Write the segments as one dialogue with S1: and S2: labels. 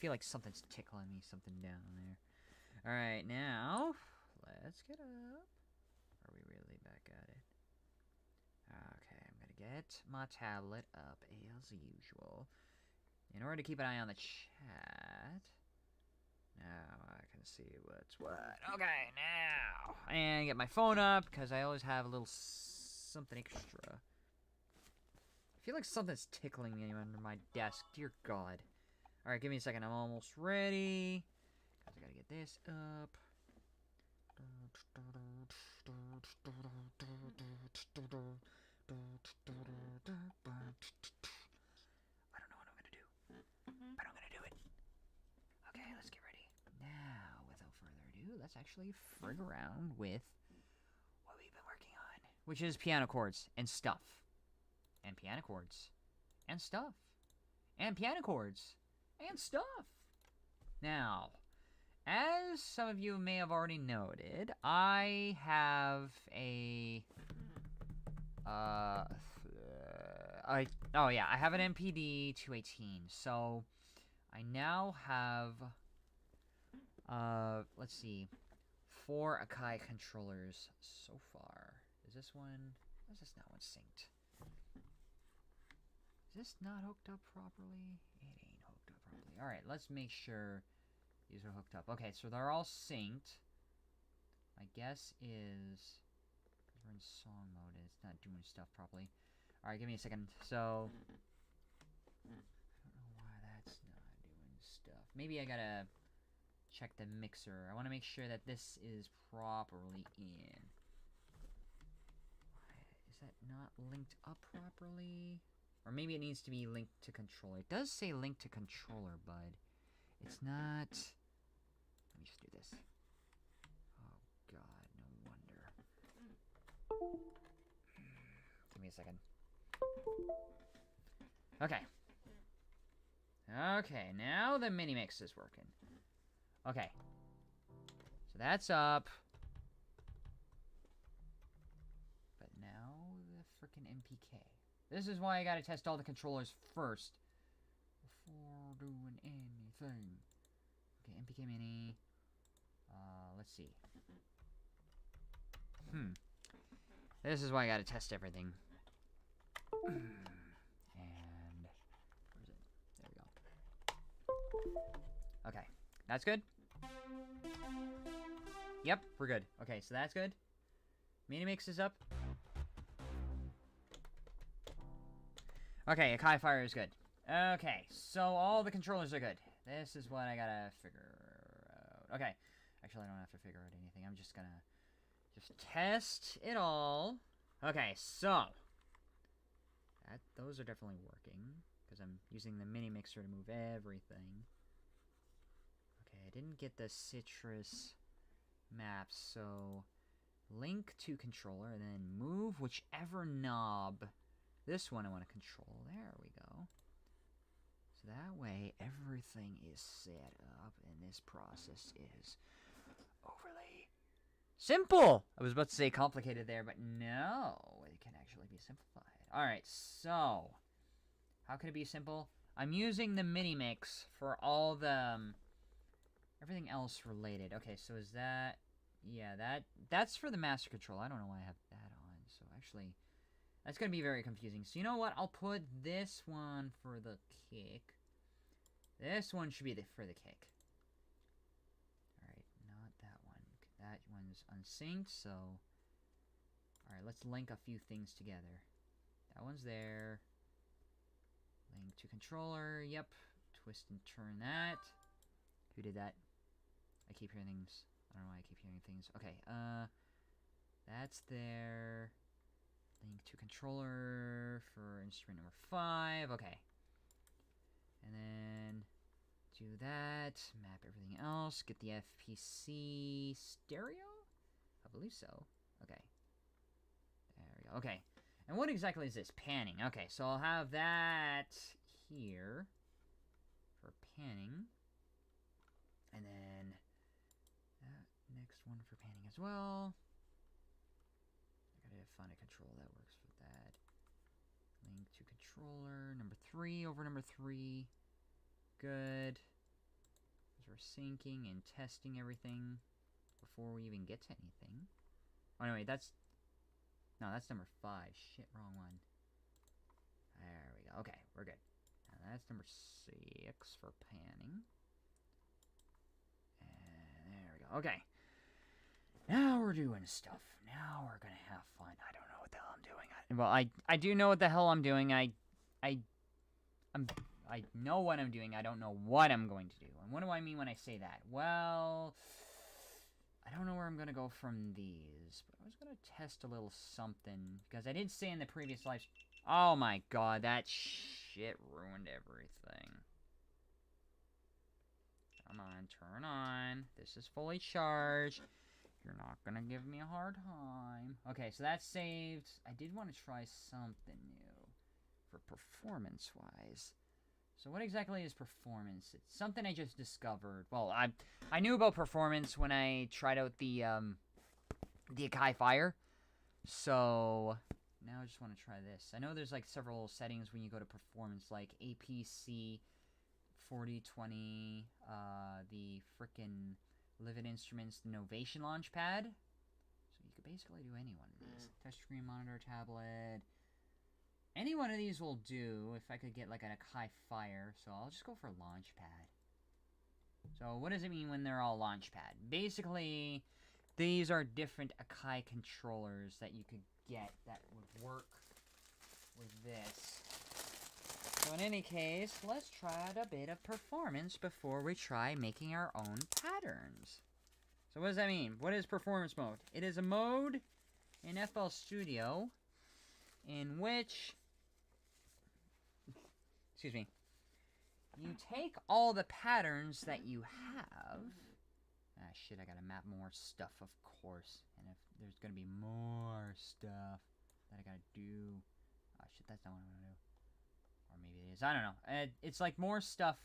S1: feel like something's tickling me, something down there. Alright, now, let's get up. Are we really back at it? Okay, I'm gonna get my tablet up as usual. In order to keep an eye on the chat. Now I can see what's what. Okay, now. And get my phone up, because I always have a little something extra. I feel like something's tickling me under my desk. Dear God. Alright, give me a second. I'm almost ready. Because I gotta get this up. I don't know what I'm gonna do, but I'm gonna do it. Okay, let's get ready. Now, without further ado, let's actually frig around with what we've been working on, which is piano chords and stuff. And piano chords and stuff. And piano chords and stuff. Now, as some of you may have already noted, I have a I have an MPD 218. So I now have let's see, 4 Akai controllers so far. Is this one? Why is this not one synced? Is this not hooked up properly? It ain't hooked up properly. All right, let's make sure these are hooked up. Okay, so they're all synced. My guess is, because we're in song mode, it's not doing stuff properly. Alright, give me a second. So, I don't know why that's not doing stuff. Maybe I gotta check the mixer. I want to make sure that this is properly in. Is that not linked up properly? Or maybe it needs to be linked to controller. It does say linked to controller, but it's not. Let me just do this. Oh, God, no wonder. Give me a second. Okay. Okay, now the mini mix is working. Okay. So that's up. But now the frickin' MPK. This is why I gotta test all the controllers first before doing anything. Okay, MPK Mini. Let's see. This is why I gotta test everything. And where is it? There we go. Okay, that's good. Yep, we're good. Okay, so that's good. Mini mix is up. Okay, Akai Fire is good. Okay, so all the controllers are good. This is what I gotta figure out. Okay, actually I don't have to figure out anything. I'm just gonna test it all. Okay, so those are definitely working because I'm using the mini mixer to move everything. Okay, I didn't get the citrus maps, so link to controller and then move whichever knob. This one I want to control. There we go. So that way everything is set up and this process is overly simple. I was about to say complicated there, but no, it can actually be simplified. Alright, so how can it be simple? I'm using the mini mix for all the everything else related. Okay, so is that, yeah, that's for the master control. I don't know why I have that on. So actually, that's going to be very confusing. So you know what? I'll put this one for the kick. This one should be for the kick. Alright, not that one. That one's unsynced, so alright, let's link a few things together. That one's there. Link to controller, yep. Twist and turn that. Who did that? I keep hearing things. I don't know why I keep hearing things. Okay, that's there. Link to controller for instrument number 5. Okay. And then do that. Map everything else. Get the FPC stereo? I believe so. Okay. There we go. Okay. And what exactly is this? Panning. Okay, so I'll have that here for panning. And then that next one for panning as well. I gotta find a control that works for that. Link to controller. Number 3 over number 3. Good. Because we're syncing and testing everything before we even get to anything. Oh, no, wait, that's... No, that's number 5. Shit, wrong one. There we go. Okay, we're good. Now that's number 6 for panning. And there we go. Okay. Now we're doing stuff. Now we're gonna have fun. I don't know what the hell I'm doing. Well, I do know what the hell I'm doing. I know what I'm doing. I don't know what I'm going to do. And what do I mean when I say that? Well, I don't know where I'm going to go from these. But I was going to test a little something. Because I did say in the previous live... Oh my god, that shit ruined everything. Come on, turn on. This is fully charged. You're not going to give me a hard time. Okay, so that's saved. I did want to try something new for performance-wise. So what exactly is performance? It's something I just discovered. Well, I knew about performance when I tried out the Akai Fire. So now I just want to try this. I know there's like several settings when you go to performance, like APC 4020, the frickin' Livid Instruments Novation Launchpad. So you could basically do any one of these. Touchscreen, monitor, tablet. Any one of these will do if I could get like an Akai Fire. So I'll just go for Launchpad. So what does it mean when they're all Launchpad? Basically, these are different Akai controllers that you could get that would work with this. So in any case, let's try out a bit of performance before we try making our own patterns. So what does that mean? What is performance mode? It is a mode in FL Studio in which, excuse me, you take all the patterns that you have. Ah shit, I gotta map more stuff, of course. And if there's gonna be more stuff that I gotta do. Ah shit, that's not what I wanna do. Or maybe it is. I don't know. It's like more stuff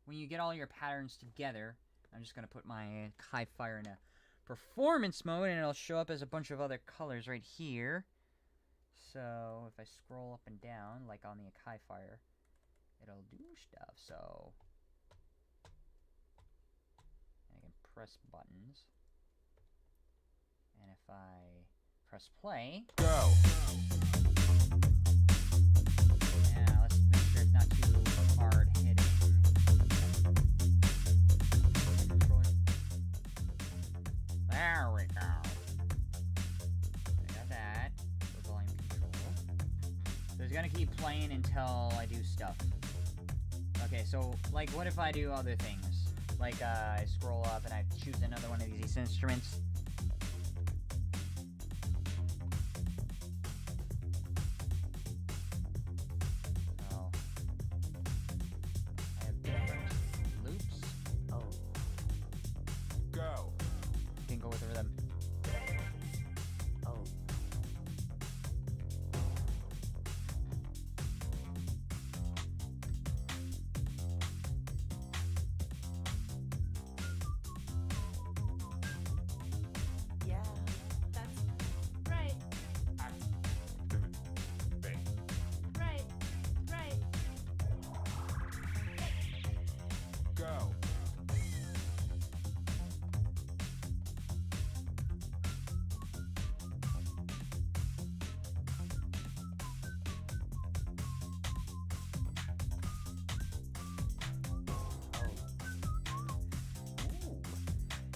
S1: when you get all your patterns together. I'm just going to put my Akai Fire in a performance mode, and it'll show up as a bunch of other colors right here. So if I scroll up and down, like on the Akai Fire, it'll do stuff. So I can press buttons. And if I press play...
S2: Go!
S1: Yeah, let's make sure it's not too hard hitting. There we go. I got that for volume control. So it's gonna keep playing until I do stuff. Okay, so like what if I do other things? Like I scroll up and I choose another one of these instruments.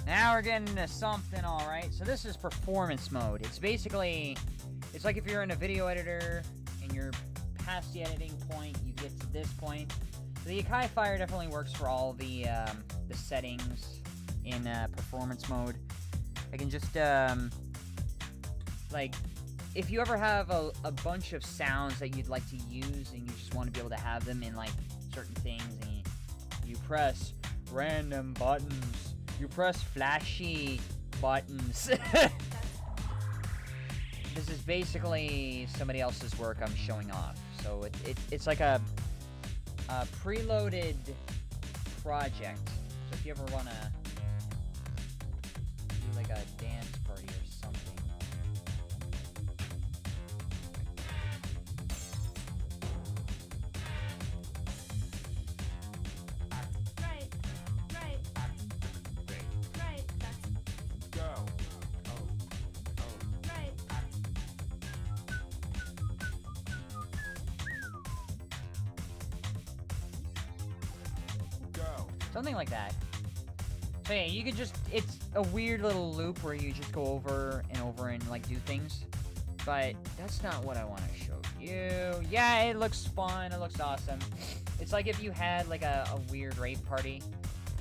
S1: Now we're getting into something, alright. So this is performance mode. It's basically, it's like if you're in a video editor and you're past the editing point, you get to this point. So the Akai Fire definitely works for all the settings in performance mode. I can just, like, if you ever have a bunch of sounds that you'd like to use and you just want to be able to have them in, like, certain things, and you press random buttons. You press flashy buttons. This is basically somebody else's work I'm showing off. So it's like a preloaded project. So if you ever want to do like a dance party or something. Something like that. So yeah, you could just, it's a weird little loop where you just go over and like do things. But that's not what I want to show you. Yeah, it looks fun, it looks awesome. It's like if you had like a weird rave party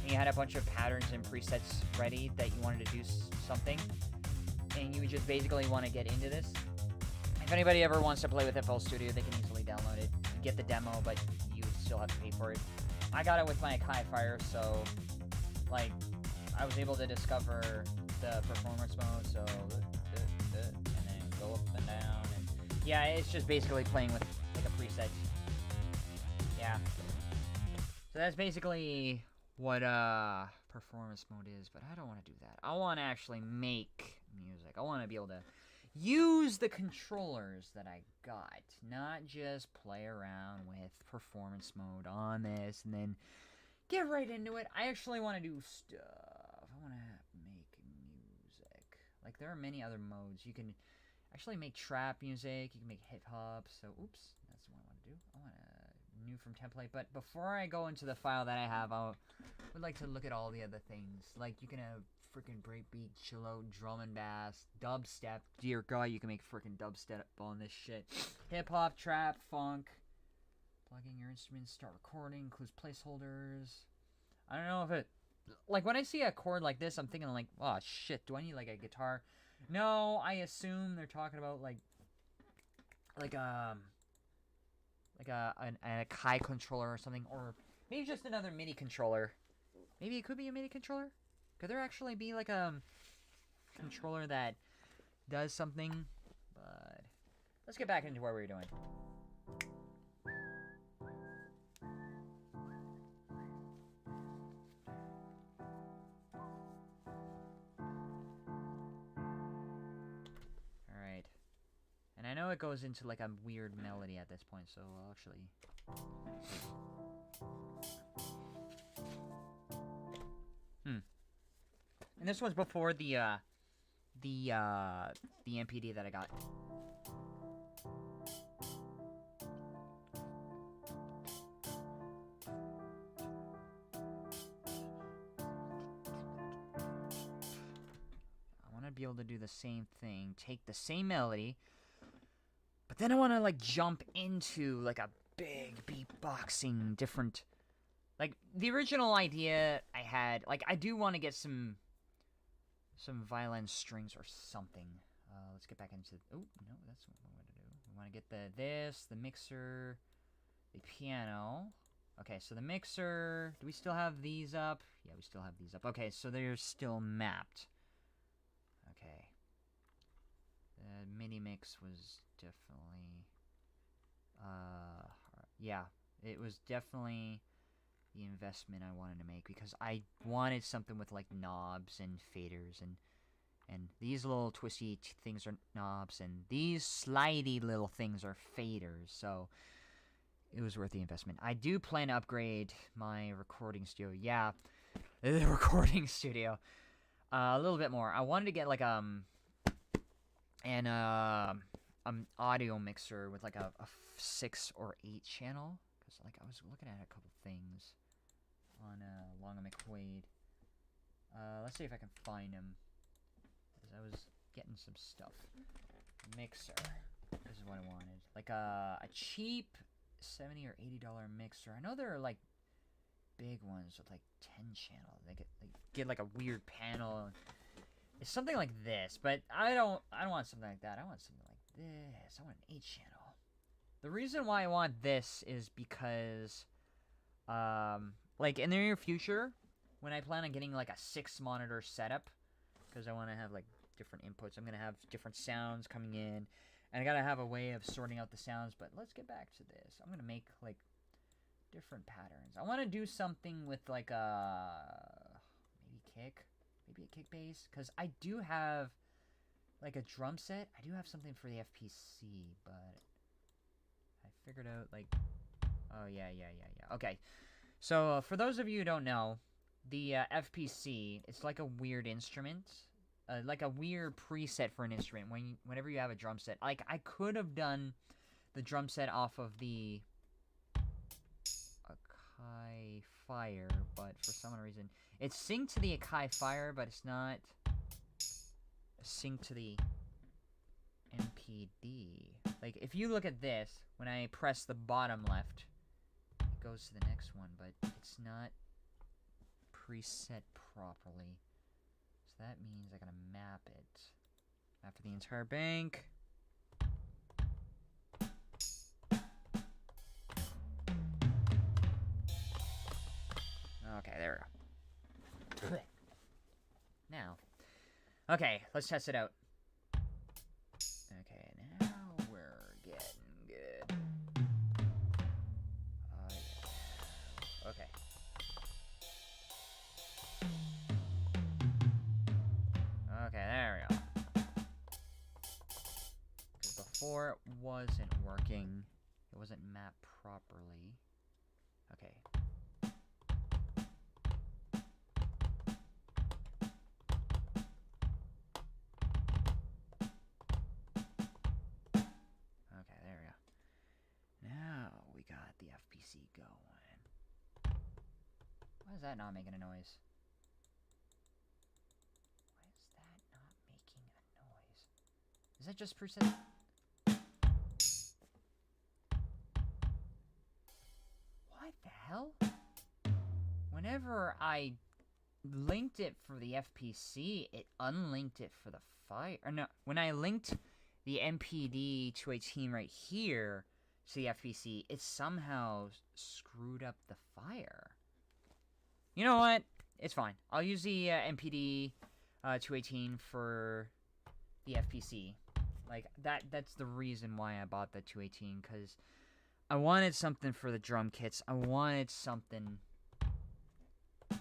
S1: and you had a bunch of patterns and presets ready that you wanted to do something. And you just basically want to get into this. If anybody ever wants to play with FL Studio, they can easily download it. You get the demo, but you still have to pay for it. I got it with my Kai Fire, so like I was able to discover the performance mode, so and then go up and down, and yeah, it's just basically playing with like a preset. Yeah. So that's basically what performance mode is, but I don't want to do that. I want to actually make music. I want to be able to use the controllers that I got, not just play around with performance mode on this and then get right into it. I actually want to do stuff. I want to make music. Like, there are many other modes. You can actually make trap music. You can make hip-hop. So, oops, that's what I want to do. I want to new from template. But before I go into the file that I have, I would like to look at all the other things. Like, you can have freaking breakbeat, chill out, drum and bass, dubstep. Dear God, you can make freaking dubstep on this shit. Hip hop, trap, funk. Plugging your instruments, start recording, includes placeholders. I don't know if it, like when I see a chord like this, I'm thinking like, oh shit, do I need like a guitar? No, I assume they're talking about like a Kai controller or something, or maybe just another MIDI controller. Maybe it could be a MIDI controller. Could there actually be like a controller that does something? But let's get back into what we were doing. Alright. And I know it goes into like a weird melody at this point, so I'll actually... And this was before the MPD that I got. I want to be able to do the same thing, take the same melody, but then I want to like jump into like a big beatboxing different. Like the original idea I had, like I do want to get some violin strings or something. Let's get back into... Oh, no, that's what we want to do. We want to get the mixer, the piano. Okay, so the mixer... Do we still have these up? Yeah, we still have these up. Okay, so they're still mapped. Okay. The mini mix was definitely... yeah, it was definitely... the investment I wanted to make, because I wanted something with like knobs and faders, and these little twisty things are knobs, and these slidey little things are faders, so it was worth the investment. I do plan to upgrade my recording studio. Yeah, the recording studio a little bit more. I wanted to get like an audio mixer with like a 6 or 8 channel, because like I was looking at a couple things on Long and McQuaid. Let's see if I can find them, because I was getting some stuff. Mixer. This is what I wanted. Like a cheap $70 or $80 mixer. I know there are like big ones with like 10 channels. They get like a weird panel. It's something like this, but I don't want something like that. I want something like this. I want an 8 channel. The reason why I want this is because like in the near future, when I plan on getting like a 6 monitor setup, because I want to have like different inputs, I'm going to have different sounds coming in, and I got to have a way of sorting out the sounds. But let's get back to this. I'm going to make like different patterns. I want to do something with like maybe a kick bass, because I do have like a drum set. I do have something for the FPC, but I figured out like, oh yeah. Okay. So, for those of you who don't know, the FPC, it's like a weird instrument. Like a weird preset for an instrument whenever you have a drum set. Like, I could have done the drum set off of the Akai Fire, but for some reason it's synced to the Akai Fire, but it's not synced to the MPD. Like, if you look at this, when I press the bottom left, it goes to the next one, but it's not preset properly. So that means I gotta map it. Map for the entire bank. Okay, there we go. Now. Okay, let's test it out. Okay, now we're getting good. Oh, yeah. Okay. Okay, there we go. Because before it wasn't working. It wasn't mapped properly. Okay. Okay, there we go. Now we got the FPC going. Why is that not making a noise? Why is that not making a noise? Is that just preset? What the hell? Whenever I linked it for the FPC, it unlinked it for the fire. Or no, when I linked the MPD to a team right here to the FPC, it somehow screwed up the fire. You know what? It's fine. I'll use the MPD 218 for the FPC. Like, that's the reason why I bought the 218, because I wanted something for the drum kits. I wanted something... Alright,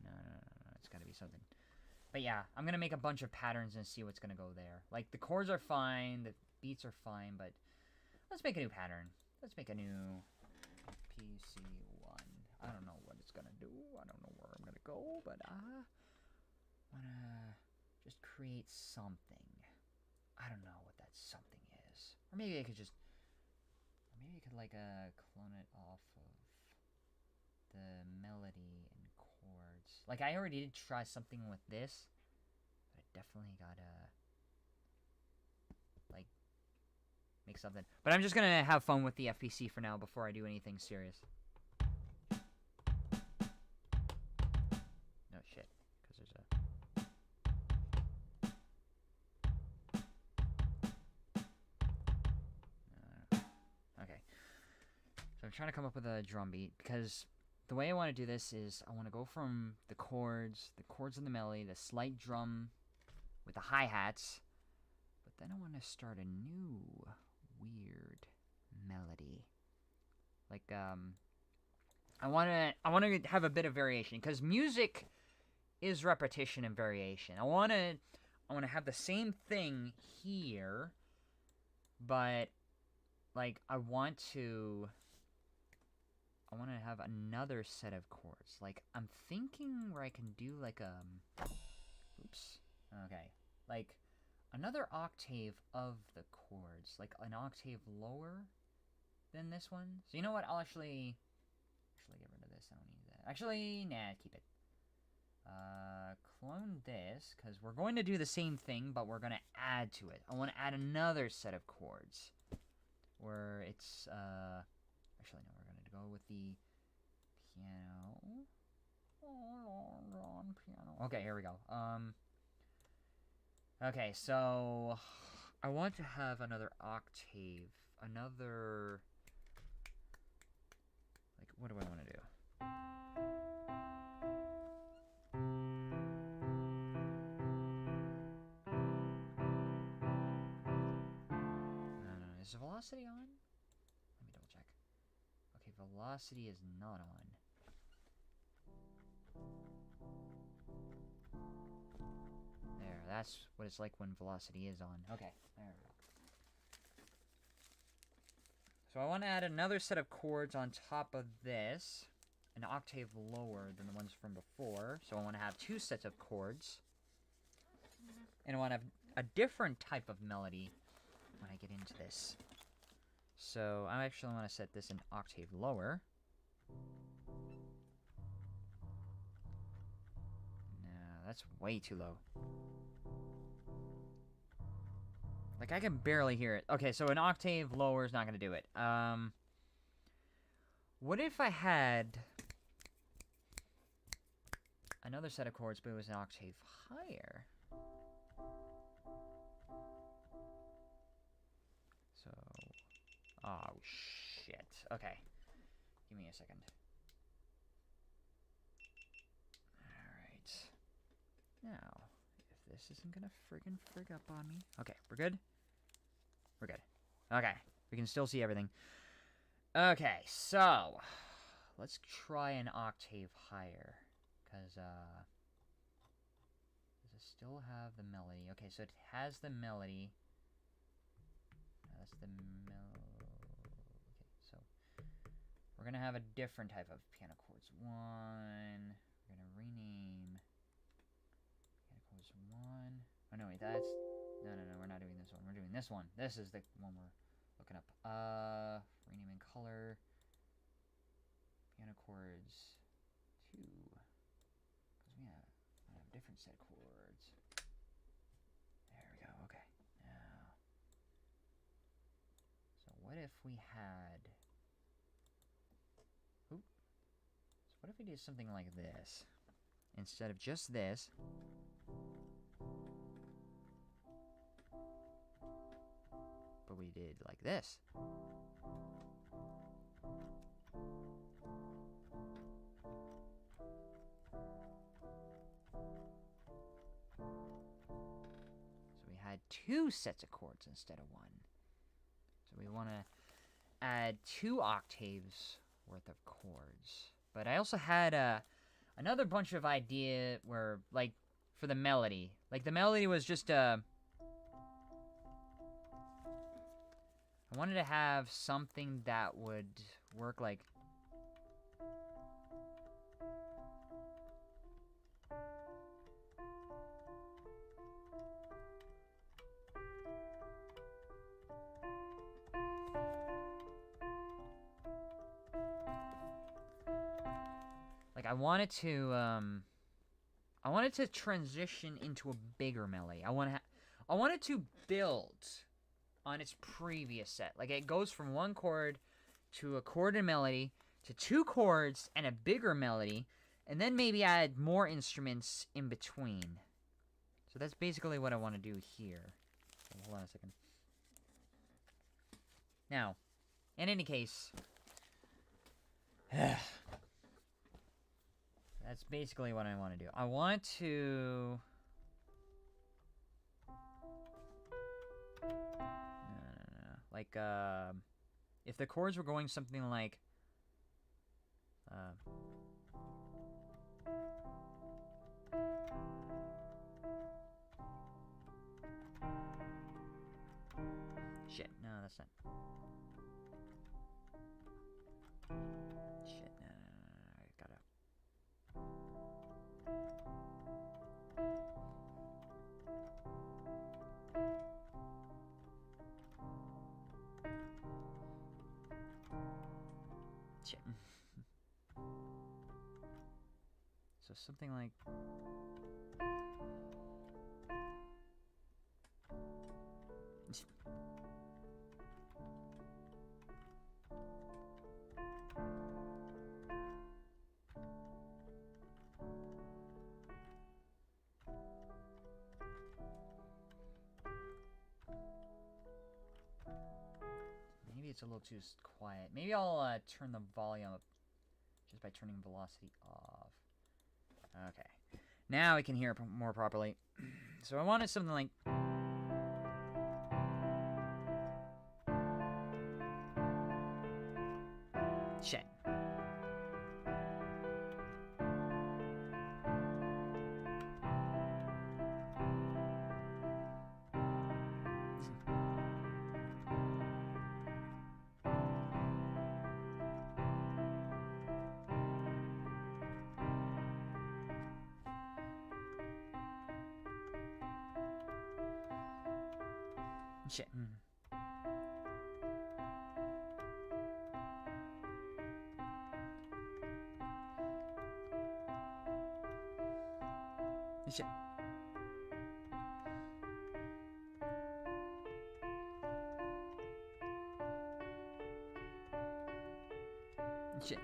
S1: no. It's gotta be something. But yeah, I'm gonna make a bunch of patterns and see what's gonna go there. Like, the chords are fine, the beats are fine, but let's make a new pattern. Let's make a new PC1. I don't know what it's gonna do. I don't know where I'm gonna go, but I wanna just create something. I don't know what that something is. Or maybe I could just... Or maybe I could, like, clone it off of the melody and chords. Like, I already did try something with this, but I definitely gotta, like, make something. But I'm just gonna have fun with the FPC for now before I do anything serious. No shit, because there's a... Okay. So I'm trying to come up with a drum beat, because the way I want to do this is I want to go from the chords and the melody, the slight drum with the hi-hats, but then I want to start a new weird melody. Like, I want to have a bit of variation, because music is repetition and variation. I want to have the same thing here, but like I want to have another set of chords. Like, I'm thinking where I can do like oops. Okay. Like another octave of the chords, like an octave lower than this one. So you know what? I'll actually get rid of this. I don't need that. Actually, nah, keep it. Clone this, because we're going to do the same thing, but we're going to add to it. I want to add another set of chords where it's, actually, no, we're going to go with the piano. Okay, here we go. Okay, so I want to have another octave, another, like, what do I want to do? Is velocity on? Let me double check. Okay, velocity is not on. There, that's what it's like when velocity is on. Okay, there we go. So I want to add another set of chords on top of this, an octave lower than the ones from before. So I want to have two sets of chords. And I want to a different type of melody when I get into this. So I actually want to set this an octave lower. No, that's way too low. Like, I can barely hear it. Okay, so an octave lower is not going to do it. What if I had another set of chords, but it was an octave higher? So, oh, shit. Okay, give me a second. Alright. Now, if this isn't gonna friggin' frig up on me. Okay, we're good? We're good. Okay, we can still see everything. Okay, so let's try an octave higher, because does it still have the melody? Okay, so it has the melody. That's the okay, so we're gonna have a different type of piano chords. One, we're gonna rename piano chords 1. Oh no, wait, that's no, we're not doing this one. We're doing this one. This is the one we're looking up. Rename in color. Piano chords 2. Because we have a different set of chords. There we go. Okay. Now. So what if we had. Oop. So what if we did something like this? Instead of just this. But we did like this. So we had 2 sets of chords instead of 1. So we want to add 2 octaves worth of chords. But I also had another bunch of idea where, like, for the melody. Like, the melody was just I wanted to have something that would work like. Like, I wanted to transition into a bigger melody. I wanted to build on its previous set. Like, it goes from 1 chord to a chord and melody to 2 chords and a bigger melody, and then maybe add more instruments in between. So that's basically what I want to do here. So hold on a second. Now, in any case, that's basically what I want to do. I want to. No. Like, if the chords were going something like, shit, no, that's not. Shit, no, I gotta. Shit. So something like. Maybe it's a little too quiet. Maybe I'll turn the volume up just by turning velocity off. Okay. Now we can hear it more properly. So I wanted something like. Shit. Shit. Shit. Shit.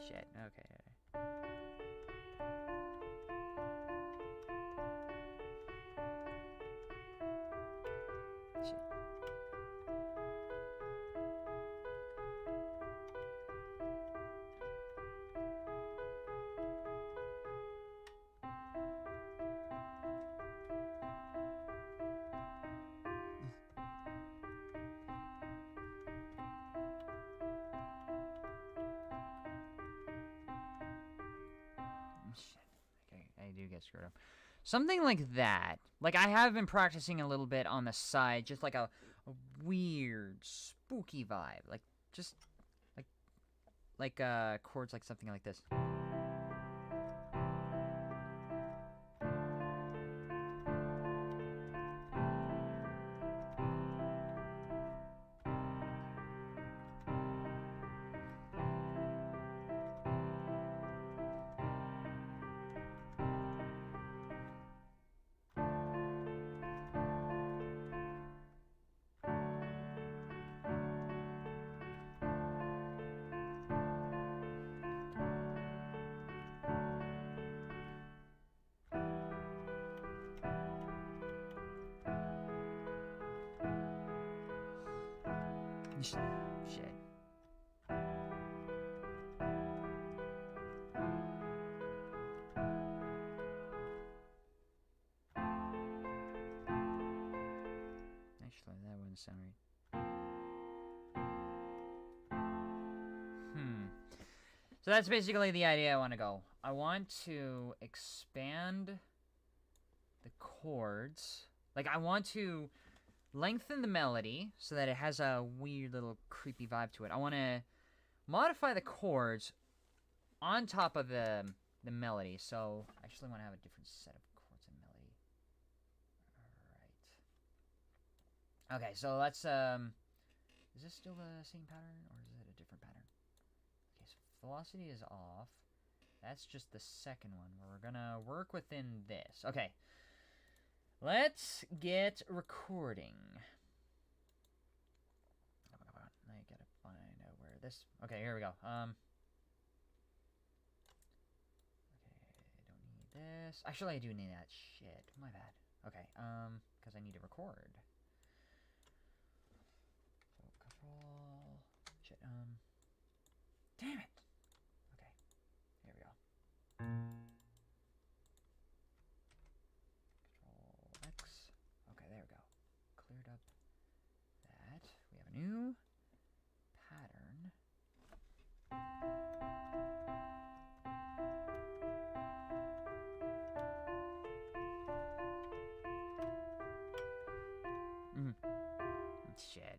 S1: Shit. Okay. Shit. Okay, I do get screwed up. Something like that. Like, I have been practicing a little bit on the side, just like a weird, spooky vibe. Like, just, like chords like something like this. Shit. Actually, that wouldn't sound right. So that's basically the idea I want to go. I want to expand the chords. Like, I want to lengthen the melody so that it has a weird little creepy vibe to it. I want to modify the chords on top of the melody. So I actually want to have a different set of chords and melody. All right. Okay, so let's is this still the same pattern or is it a different pattern? Okay, so velocity is off. That's just the second one where we're gonna work within this. Okay. Let's get recording. Come on. I gotta find out where this. Okay, here we go. Okay, I don't need this. Actually, I do need that. Shit, my bad. Okay, because I need to record. So control. Shit. Damn it. Okay, here we go. Cleared up that. We have a new pattern. Shit.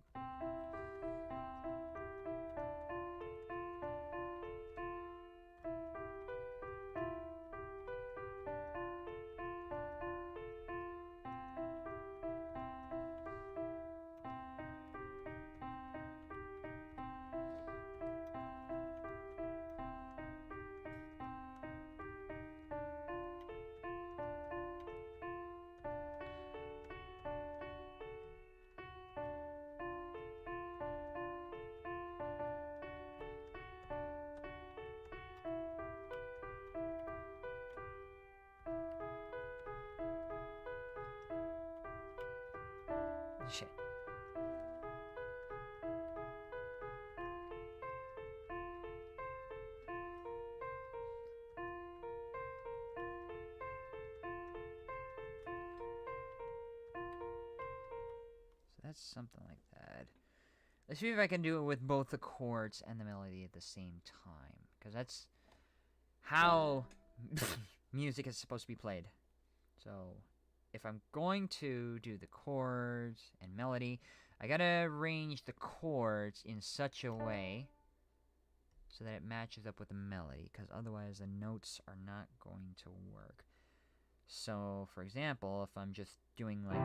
S1: Shit. So that's something like that. Let's see if I can do it with both the chords and the melody at the same time. Because that's how music is supposed to be played. So if I'm going to do the chords and melody, I gotta arrange the chords in such a way so that it matches up with the melody, because otherwise the notes are not going to work. So, for example, if I'm just doing like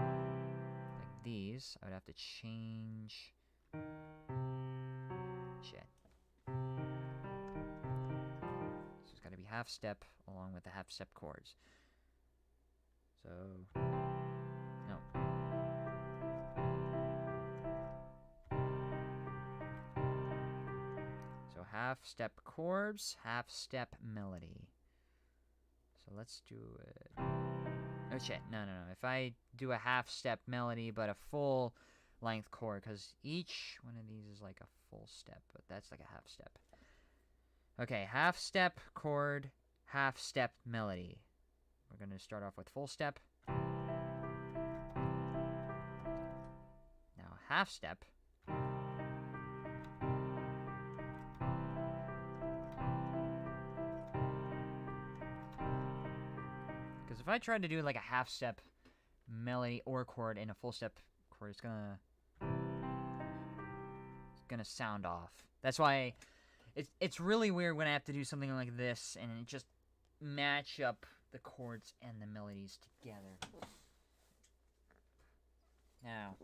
S1: these, I would have to change... Shit. So it's got to be half step along with the half step chords. So... No. So half step chords, half step melody. So let's do it. Oh shit, no. If I do a half step melody but a full length chord, because each one of these is like a full step, but that's like a half step. Okay, half step chord, half step melody. We're going to start off with full step. Now half step. Because if I tried to do like a half step melody or chord in a full step chord, it's gonna sound off. That's why it's really weird when I have to do something like this and it just match up the chords and the melodies together. Now,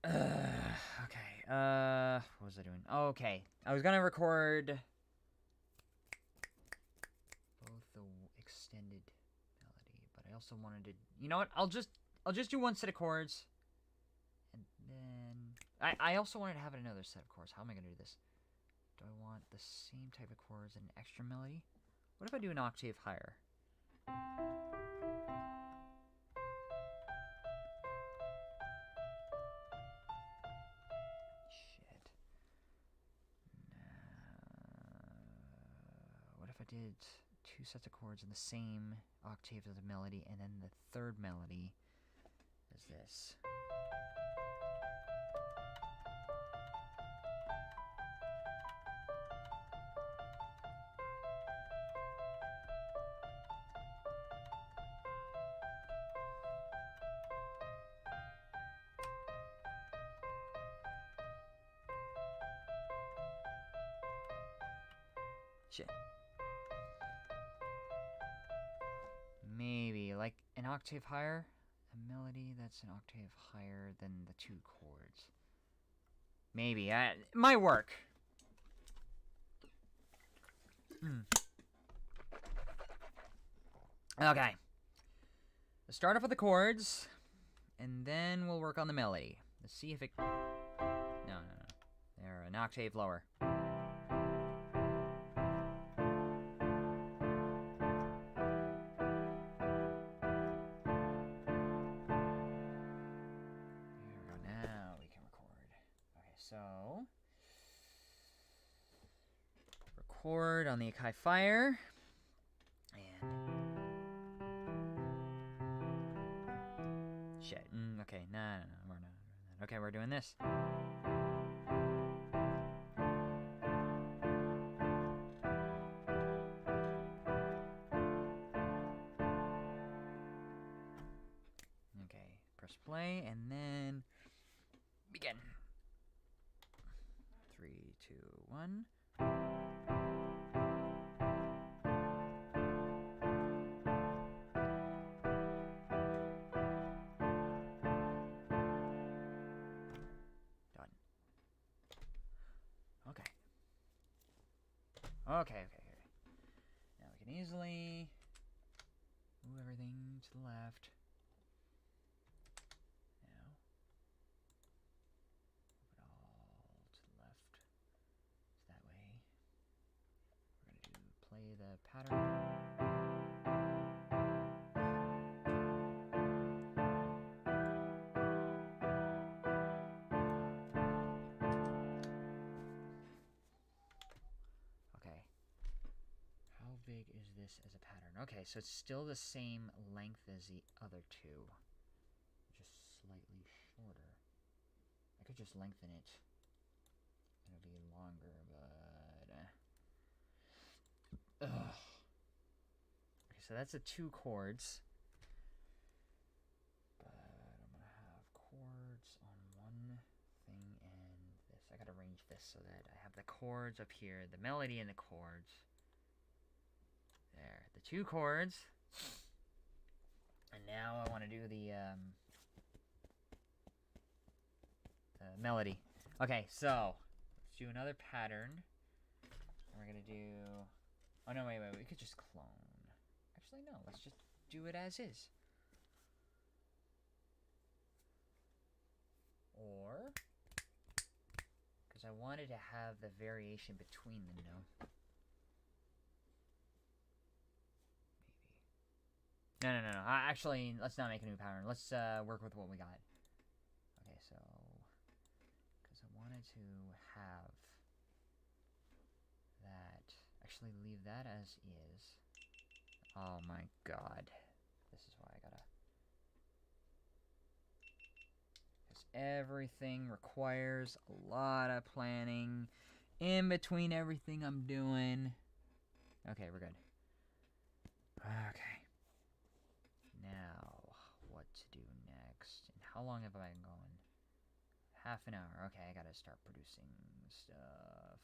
S1: okay, what was I doing? Oh, okay, I was gonna record both the extended melody, but I also wanted to, you know what? I'll just do one set of chords, and then I also wanted to have another set of chords. How am I gonna do this? Do I want the same type of chords and an extra melody? What if I do an octave higher? Shit. What if I did two sets of chords in the same octave as the melody, and then the third melody is this? Shit. Maybe, like, an octave higher? A melody that's an octave higher than the two chords. Maybe. It might work. Okay. Let's start off with the chords, and then we'll work on the melody. Let's see if it... No. They're an octave lower. So, record on the Akai Fire, and shit. Okay, no, we're not. Okay, we're doing this. Okay, press play, and then begin. 3, 2, 1. Done. Okay. Okay. Now we can easily move everything to the left. Play the pattern. Okay. How big is this as a pattern? Okay, so it's still the same length as the other two, just slightly shorter. I could just lengthen it. It'll be longer, but... Ugh. Okay, so that's the two chords. But I'm gonna have chords on one thing and this. I gotta arrange this so that I have the chords up here, the melody and the chords. There, the two chords. And now I want to do the melody. Okay, so let's do another pattern. And we're gonna do. Oh no, wait. We could just clone. Actually, no. Let's just do it as is. Or, because I wanted to have the variation between the notes. Maybe. No. Actually, let's not make a new pattern. Let's work with what we got. Okay, so because I wanted to have that. Actually, leave that as is. Oh my god. This is why I gotta. Everything requires a lot of planning in between everything I'm doing. Okay, we're good. Okay. Now, what to do next? And how long have I been going? Half an hour. Okay, I gotta start producing stuff.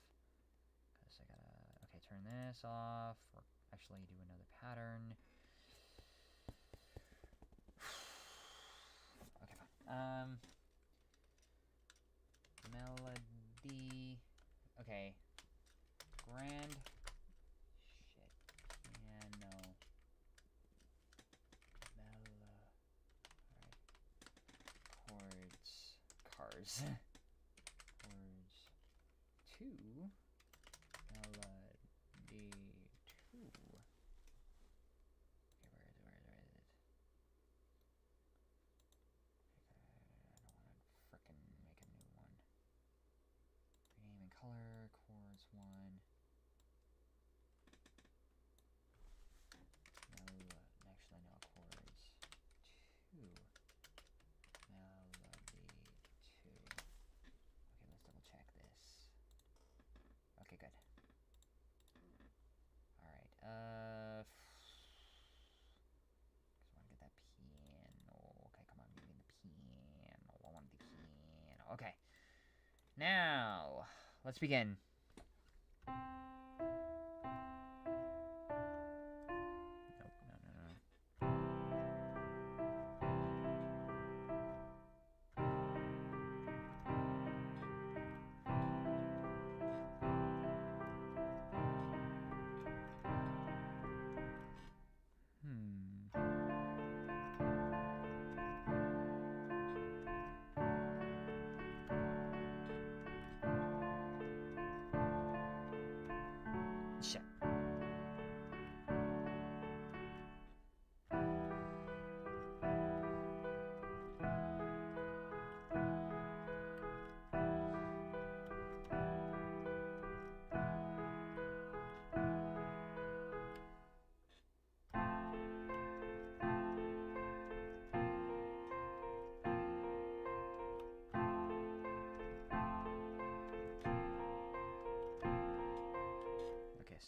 S1: Because I gotta... Okay, turn this off. Or actually do another pattern. Okay, fine. Melody. Okay. Grand. Shit. Piano. Alright. Chords. Cars. Chords. 2. Melody 2. Okay, where is it? Okay, I don't want to frickin' make a new one. Rename and color, chords 1. Actually, no, chords 2. Melody 2. Okay, let's double check this. Okay, good. Alright, I want to get that piano. Okay, come on, give me the piano. I want the piano. Okay. Now, let's begin. Nope, no. Shit.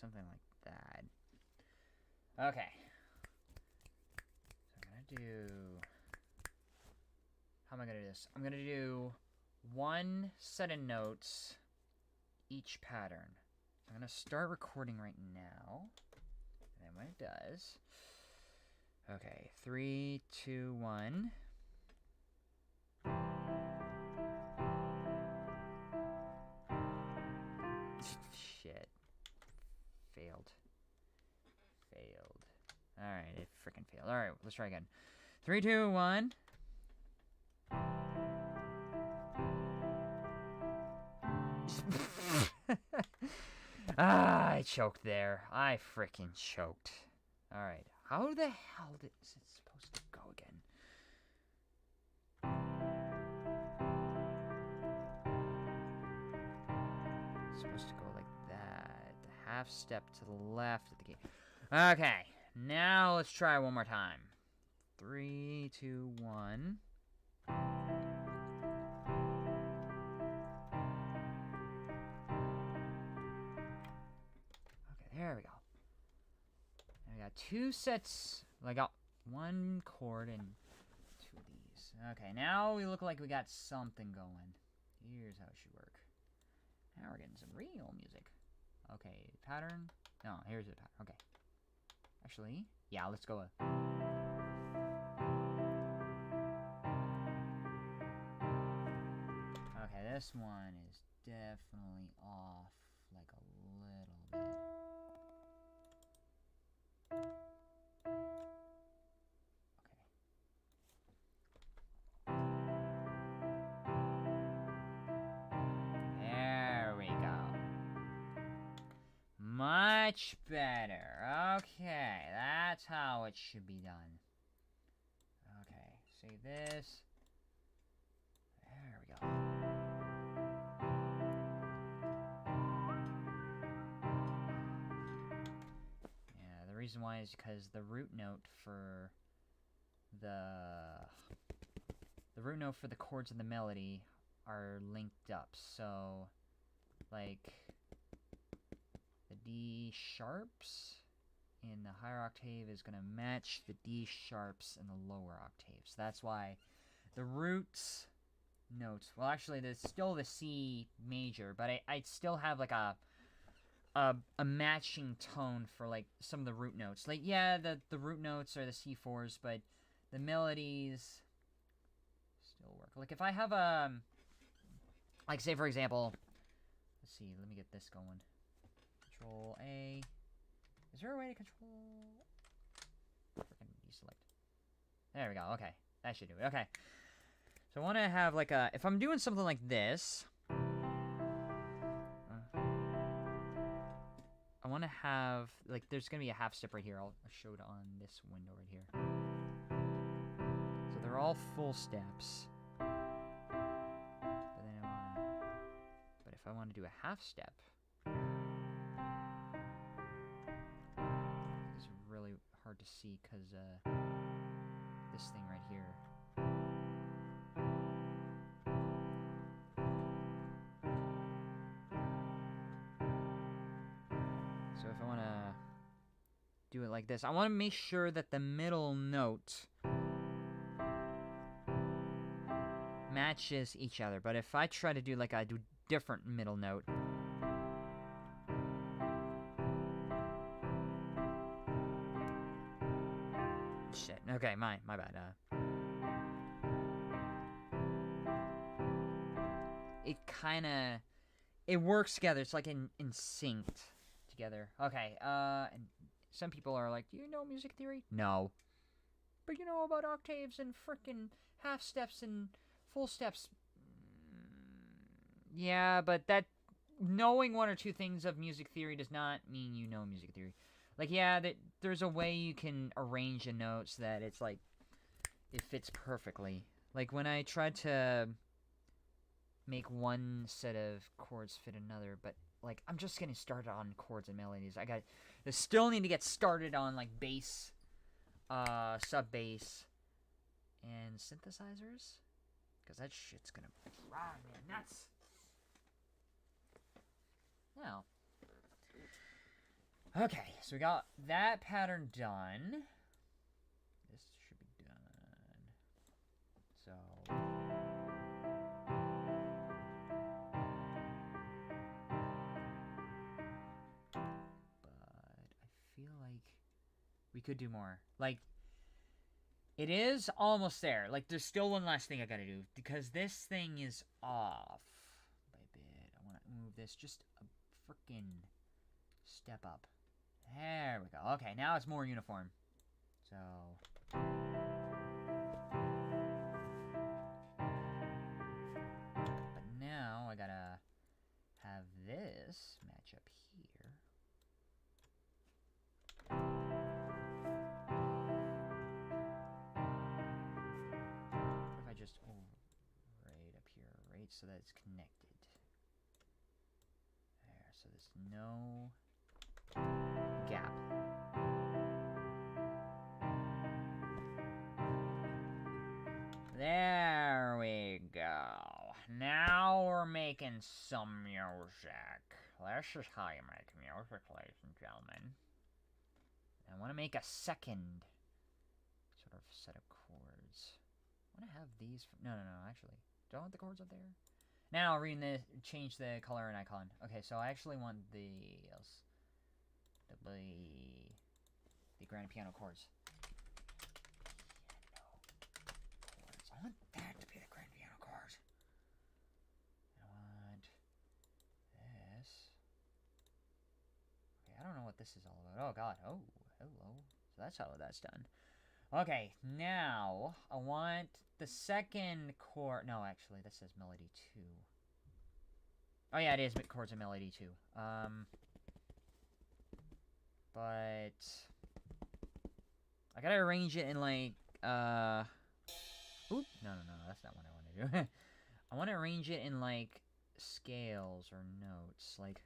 S1: Something like that. Okay. So I'm gonna do... How am I gonna do this? I'm gonna do 1 set of notes each pattern. I'm gonna start recording right now. And then when it does... Okay, 3, 2, 1... Shit. Failed. Alright, it freaking failed. Alright, let's try again. 3, 2, 1. I choked there. I freaking choked. Alright, how the hell is it supposed to go again? It's supposed to go like that. The half step to the left of the key. Okay, now let's try one more time. 3, 2, 1. Okay, there we go. And we got 2 sets. I got 1 chord and 2 of these. Okay, now we look like we got something going. Here's how it should work. Now we're getting some real music. Okay, pattern. No, here's the pattern. Okay. Actually, yeah, let's go with... Okay, this one is definitely off, like a little bit. There we go. Much better. Okay, that's how it should be done. Okay, say this. There we go. Yeah, the reason why is because the root note for the chords and the melody are linked up. So, like, the D sharps in the higher octave is going to match the D sharps in the lower octave. So that's why the roots notes, well, actually, there's still the C major, but I still have, like, a matching tone for, like, some of the root notes. Like, yeah, the root notes are the C4s, but the melodies still work. Like, if I have like, say, for example, let's see, let me get this going. Control A. Is there a way to control? Freaking deselect. There we go. Okay, that should do it. Okay. So I want to have, like, if I'm doing something like this, I want to have, like, there's going to be a half step right here. I'll show it on this window right here. So they're all full steps. But if I want to do a half step, it's really hard to see because this thing right here. So if I want to do it like this, I want to make sure that the middle note matches each other. But if I try to do like I do different middle note, shit. Okay, my bad. It kind of, it works together. It's like in synced together. Okay, and some people are like, do you know music theory? No. But you know about octaves and frickin' half steps and full steps. Yeah, but that, knowing one or two things of music theory does not mean you know music theory. Like, yeah, there's a way you can arrange a note so that it's like, it fits perfectly. Like, when I tried to make one set of chords fit another, but, like, I'm just getting started on chords and melodies. I still need to get started on, like, bass, sub-bass, and synthesizers. Because that shit's gonna drive me nuts. Now, okay, so we got that pattern done. This should be done. So, but I feel like we could do more. Like, it is almost there. Like, there's still one last thing I gotta do, because this thing is off by a bit. I want to move this just a freaking step up. There we go. Okay, now it's more uniform. So, but now I gotta have this match up here. What if I just, right up here, right, so that it's connected. There, so there's no gap. There we go. Now we're making some music. This is how you make music, ladies and gentlemen. I want to make a second sort of set of chords. I want to have these. No, actually. Do I want the chords up there? Now, change the color and icon. Okay, so I actually want the grand piano chords. I want that to be the grand piano chords. And is all about. Oh, God. Oh, hello. So that's how that's done. Okay, now I want the second chord. No, actually, that says melody 2. Oh, yeah, it is chords and melody 2. But I gotta arrange it in, like, Oop, no, that's not what I want to do. I want to arrange it in, like, scales or notes, like...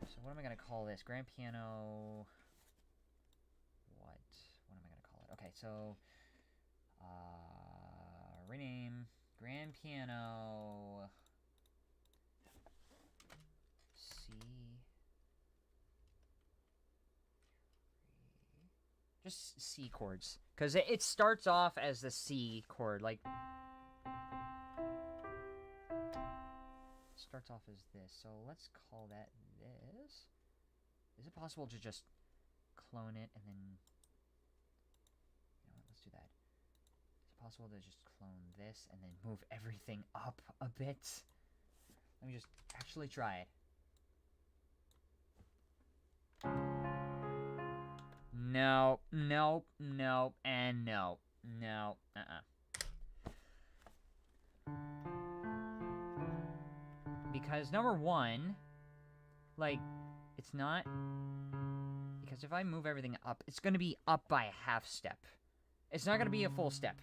S1: So what am I going to call this? Grand piano... What am I going to call it? Okay, so... rename... Grand piano... C... Just C chords. Because it starts off as the C chord, like... Starts off as this, so let's call that this. Is it possible to just clone it and then... You know what, let's do that. Is it possible to just clone this and then move everything up a bit? Let me just actually try it. No, nope, nope, and no. No, Because, number one, like, it's not... Because if I move everything up, it's going to be up by a half step. It's not going to be a full step.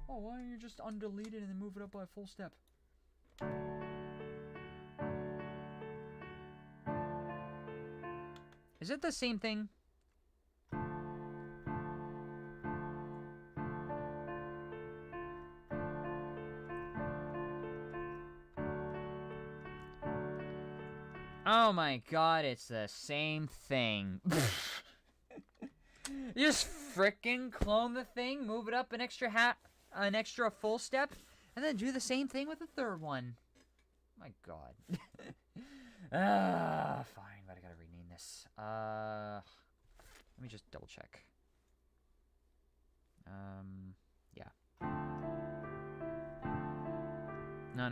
S1: Oh, why don't you just undelete it and then move it up by a full step? Is it the same thing? Oh my god, it's the same thing. Just frickin' clone the thing, move it up an extra full step, and then do the same thing with the third one. My god. Fine, but I gotta rename this. Let me just double check. Yeah. No.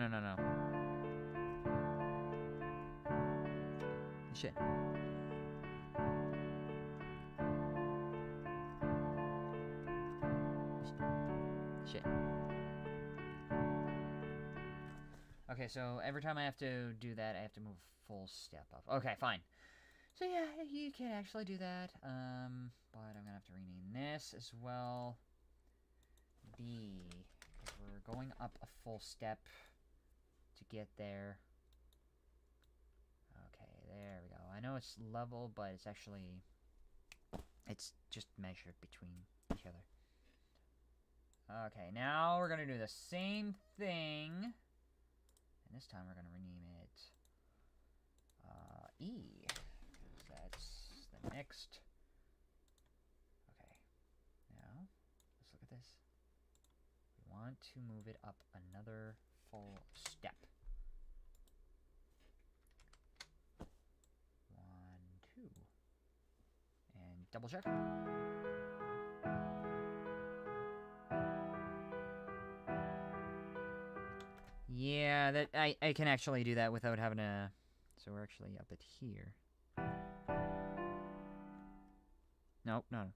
S1: Shit. Okay, so every time I have to do that, I have to move full step up. Okay, fine. So yeah, you can actually do that. But I'm gonna have to rename this as well. B, because we're going up a full step to get there. Okay, there we go. I know it's level, but it's actually... It's just measured between each other. Okay, now we're gonna do the same thing. And this time we're gonna rename it... E. Because that's the next... Okay. Now, let's look at this. We want to move it up another full step. 1, 2. And double check. Yeah, that I can actually do that without having to... So we're actually up at here. Nope, no.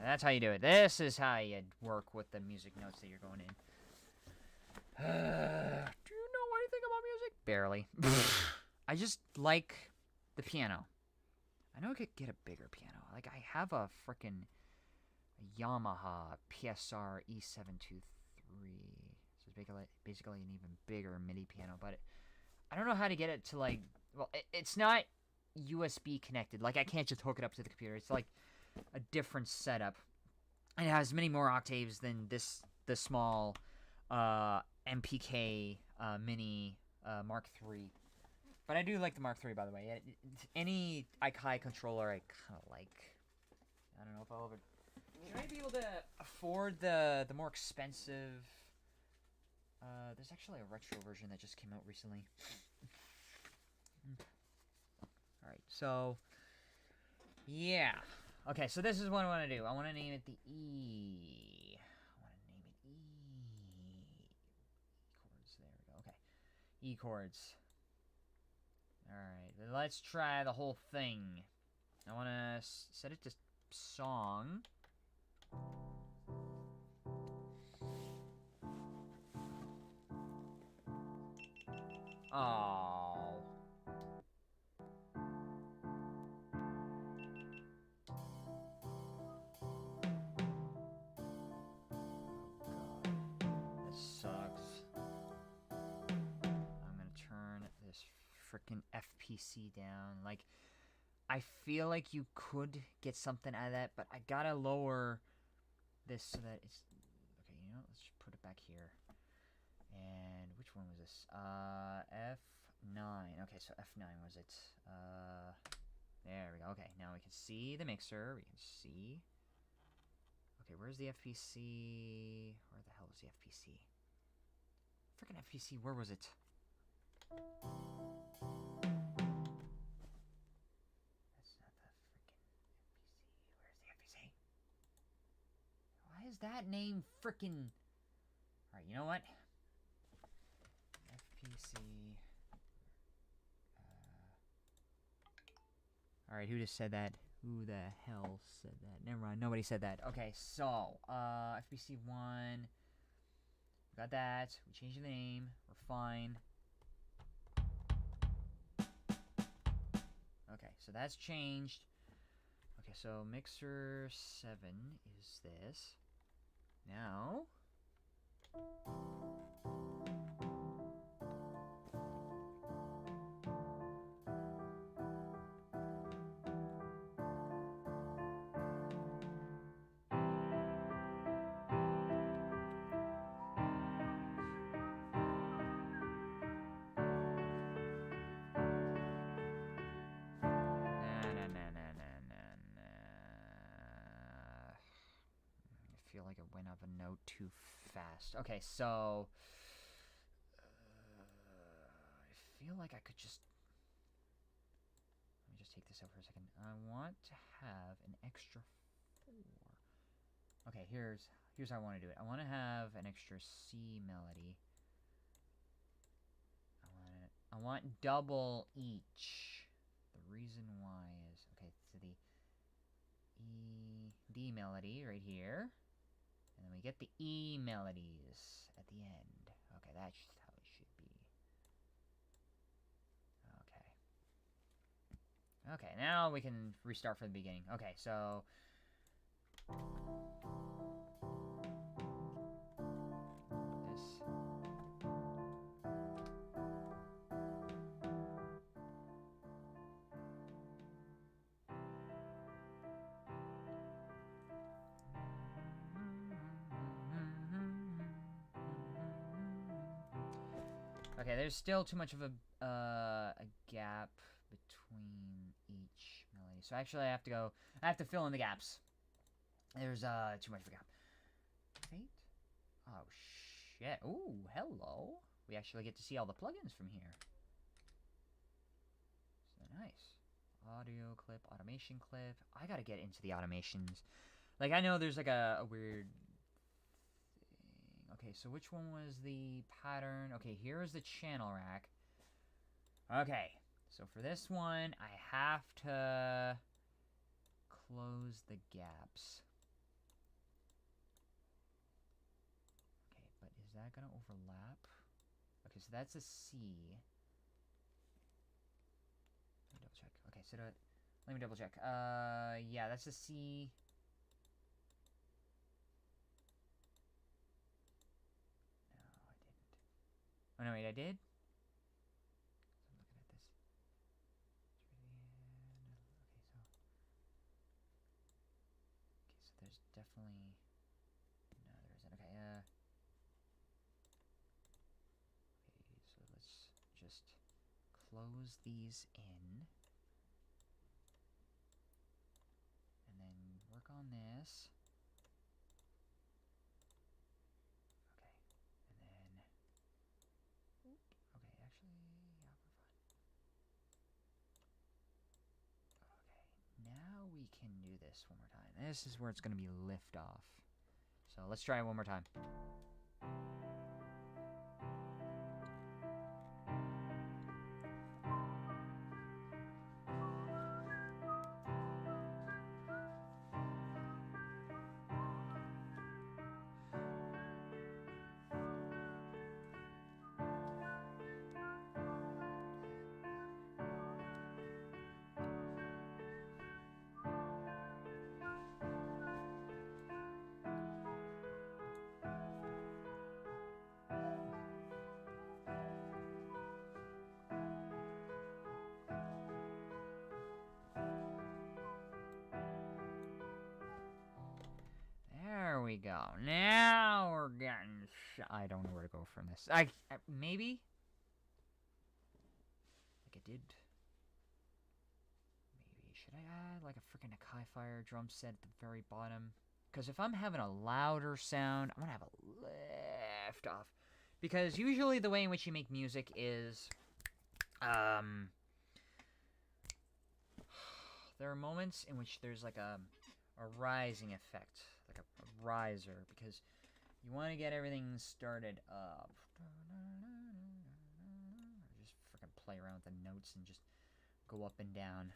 S1: That's how you do it. This is how you work with the music notes that you're going in. Do you know anything about music? Barely. I just like the piano. I know I could get a bigger piano. Like, I have a frickin' Yamaha PSR E723. So it's basically an even bigger MIDI piano. But I don't know how to get it to, like... Well, it's not USB connected. Like, I can't just hook it up to the computer. It's like a different setup. It has many more octaves than the small MPK Mini Mark III. But I do like the Mark III, by the way. Any Akai controller I kind of like. I don't know if I'll ever... Should I be able to afford the more expensive... there's actually a retro version that just came out recently. Alright, so... Yeah. Okay, so this is what I want to do. I want to name it the E. I want to name it E. Chords, there we go. Okay. E chords. Alright, let's try the whole thing. I want to set it to song. Oh. That sucks. I'm gonna turn this freaking FPC down. Like, I feel like you could get something out of that, but I gotta lower this so that it's... Okay, you know, let's just put it back here. And which one was this? F9. Okay, so F9 was it. There we go. Okay, now we can see the mixer. We can see... Okay, where's the FPC? Where the hell is the FPC? Freaking FPC, where was it? Why is that name frickin'... Alright, you know what? FPC... Alright, who just said that? Who the hell said that? Never mind, nobody said that. Okay, so, FPC1... Got that. We changed the name. We're fine. Okay, so that's changed. Okay, so mixer 7 is this. Now... I feel like it went up a note too fast. Okay, so... I feel like I could just... Let me just take this out for a second. I want to have an extra 4. Okay, here's how I want to do it. I want to have an extra C melody. I want double each. The reason why is... Okay, so the D melody right here. And then we get the E melodies at the end. Okay, that's just how it should be. Okay. Okay, now we can restart from the beginning. Okay, so... This... Okay, there's still too much of a gap between each melody. So actually I have to fill in the gaps. There's too much of a gap. Fate? Oh shit. Ooh, hello. We actually get to see all the plugins from here. So nice. Audio clip, automation clip. I gotta get into the automations. Like, I know there's like a weird... Okay, so which one was the pattern? Okay, here is the channel rack. Okay, so for this one, I have to close the gaps. Okay, but is that gonna overlap? Okay, so that's a C. Let me double check. Okay, so let me double check. Yeah, that's a C. Oh, no, wait, I did? So I'm looking at this. Okay, so there's definitely... No, there isn't. Okay, okay, so let's just close these in. And then work on this. Okay, and then... Okay, actually, yeah, we're fine. Okay, now we can do this one more time. This is where it's going to be lift off. So let's try it one more time. There we go. Now we're getting... I don't know where to go from this. Maybe? Like I did... Maybe. Should I add like a freaking hi-fi drum set at the very bottom? Because if I'm having a louder sound, I'm going to have a lift off. Because usually the way in which you make music is... there are moments in which there's like a rising effect. Like a riser, because you want to get everything started up. Just freaking play around with the notes and just go up and down.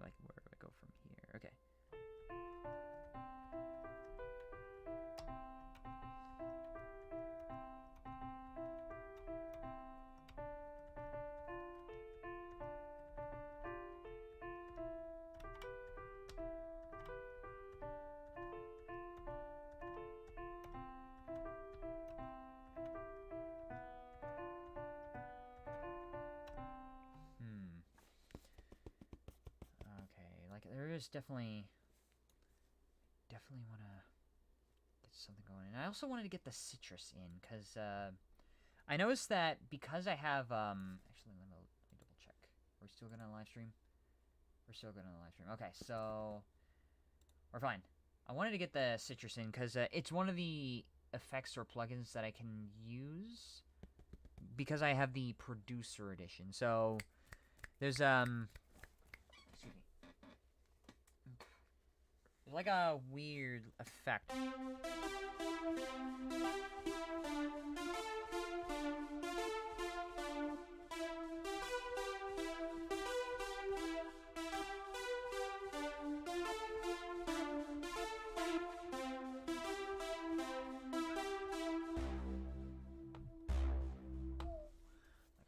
S1: Like, where do I go from here? Okay. There is definitely want to get something going. And I also wanted to get the citrus in, because I noticed that because I have, actually, let me double check. Are we still going to live stream? We're still going to live stream. Okay, so we're fine. I wanted to get the citrus in, because it's one of the effects or plugins that I can use, because I have the producer edition. So there's, there's like a weird effect. Like,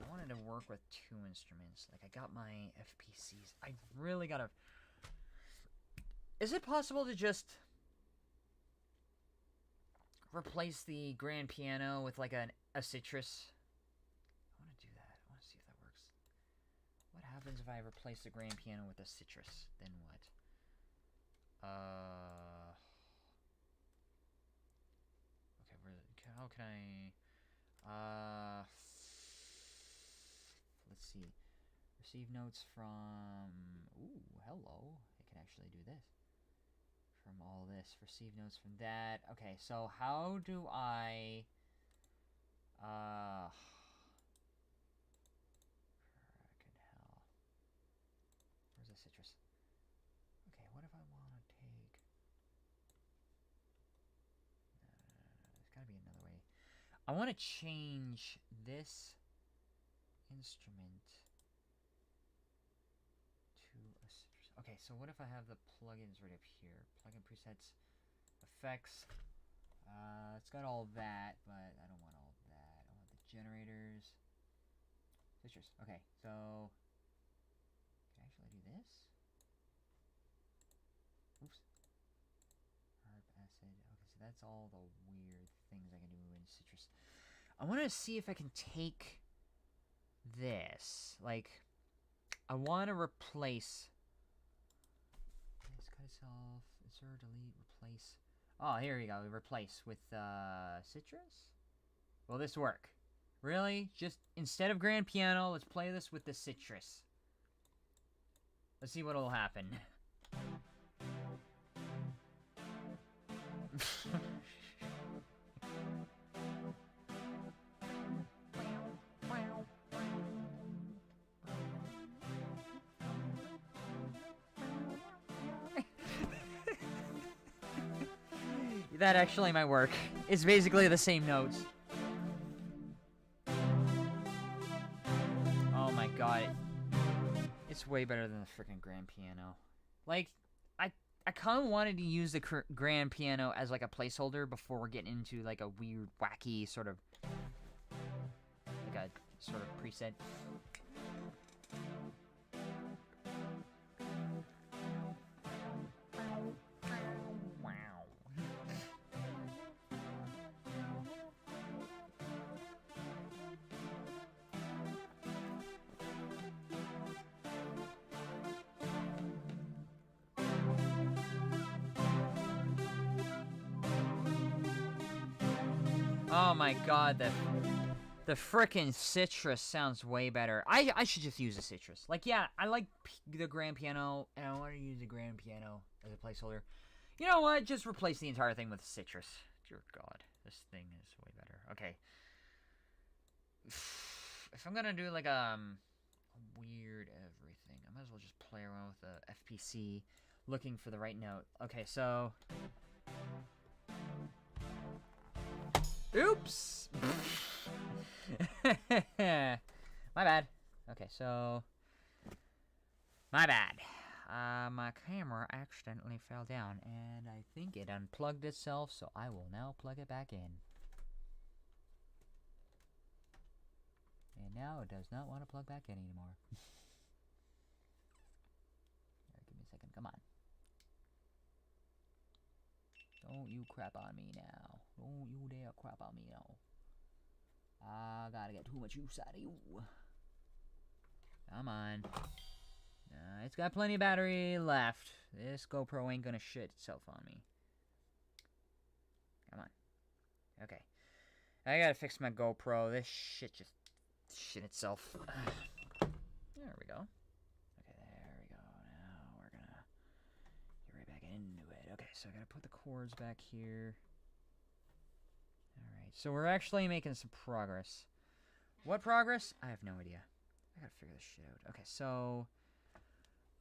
S1: I wanted to work with two instruments. Like, I got my FPCs. I really gotta... Is it possible to just replace the grand piano with like a citrus? I want to do that. I want to see if that works. What happens if I replace the grand piano with a citrus? Then what? Okay, how can I... let's see. Receive notes from... Ooh, hello. I can actually do this. From all this. Receive notes from that. Okay, so how do I... frickin' hell. Where's the citrus? Okay, what if I want to take... No. There's gotta be another way. I want to change this instrument to a citrus. Okay, so what if I have the plugins right up here? Plugin presets, effects. It's got all that, but I don't want all that. I want the generators. Citrus. Okay, so can I actually do this? Oops. Herb acid. Okay, so that's all the weird things I can do in citrus. I want to see if I can take this. Like, I want to replace... Cut itself. Insert, delete, replace. Oh, here you go. Replace with citrus. Will this work? Really? Just, instead of grand piano, let's play this with the citrus. Let's see what'll happen. That actually might work. It's basically the same notes. Oh my god. It's way better than the freaking grand piano. Like, I kind of wanted to use the grand piano as like a placeholder before we're getting into like a weird, wacky sort of, like a sort of preset. Oh my god, the frickin' citrus sounds way better. I should just use a citrus. Like, yeah, I like the grand piano, and I want to use the grand piano as a placeholder. You know what? Just replace the entire thing with citrus. Dear god, this thing is way better. Okay. If I'm gonna do like a weird everything, I might as well just play around with the FPC, looking for the right note. Okay, so... Oops! My bad. Okay, so... My bad. My camera accidentally fell down, and I think it unplugged itself, so I will now plug it back in. And now it does not want to plug back in anymore. Alright, give me a second. Come on. Don't you crap on me now. Don't you dare crap on me now. I gotta get too much use out of you. Come on. It's got plenty of battery left. This GoPro ain't gonna shit itself on me. Come on. Okay. I gotta fix my GoPro. This shit just shit itself. There we go. Okay, there we go. Now we're gonna get right back into it. Okay, so I gotta put the chords back here. Alright, so we're actually making some progress. What progress? I have no idea. I gotta figure this shit out. Okay, so...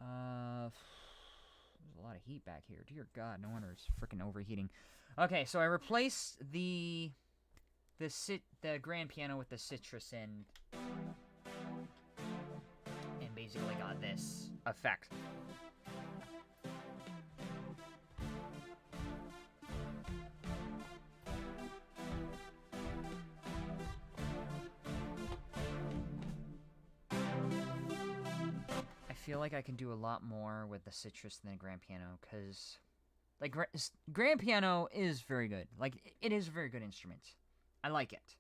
S1: there's a lot of heat back here. Dear God, no wonder it's freaking overheating. Okay, so I replaced the grand piano with the citrus and basically got this effect. I feel like I can do a lot more with the citrus than the grand piano, because like grand piano is very good. Like, it is a very good instrument. I like it.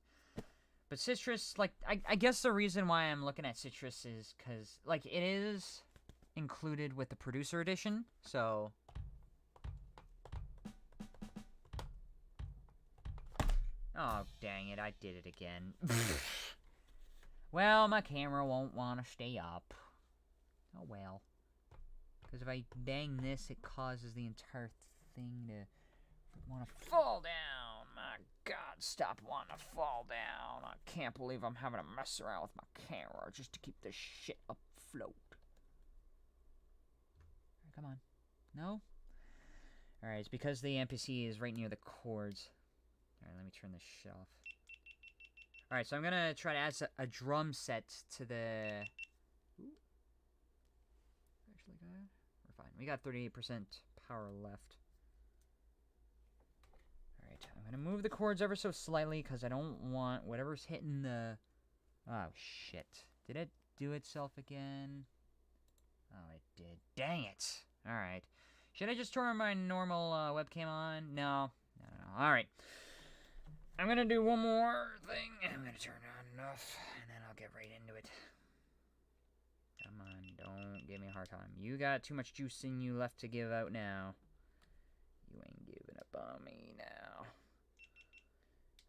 S1: But citrus, like, I guess the reason why I'm looking at citrus is because, like, it is included with the producer edition, so... Oh, dang it, I did it again. Well, my camera won't want to stay up. Oh, well. Because if I bang this, it causes the entire thing to want to fall down. My God, stop wanting to fall down. I can't believe I'm having to mess around with my camera just to keep this shit afloat. Right, come on. No? Alright, it's because the MPC is right near the chords. Alright, let me turn this shit off. Alright, so I'm gonna try to add a drum set to the... Ooh. Actually, we're fine. We got 38% power left. Alright, I'm gonna move the chords ever so slightly because I don't want whatever's hitting the... Oh, shit. Did it do itself again? Oh, it did. Dang it! Alright. Should I just turn my normal webcam on? No. No. Alright. I'm gonna do one more thing. I'm gonna turn on enough, and then I'll get right into it. Come on, don't give me a hard time. You got too much juice in you left to give out now. You ain't giving up on me now.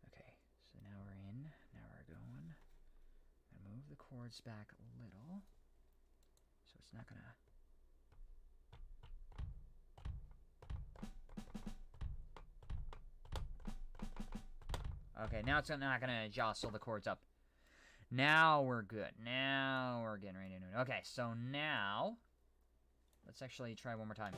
S1: Okay, so now we're in. Now we're going. chords back a little. So it's not gonna... Okay, now it's not gonna jostle the chords up. Now we're good. Now we're getting ready to do it. Okay, so now... Let's actually try one more time.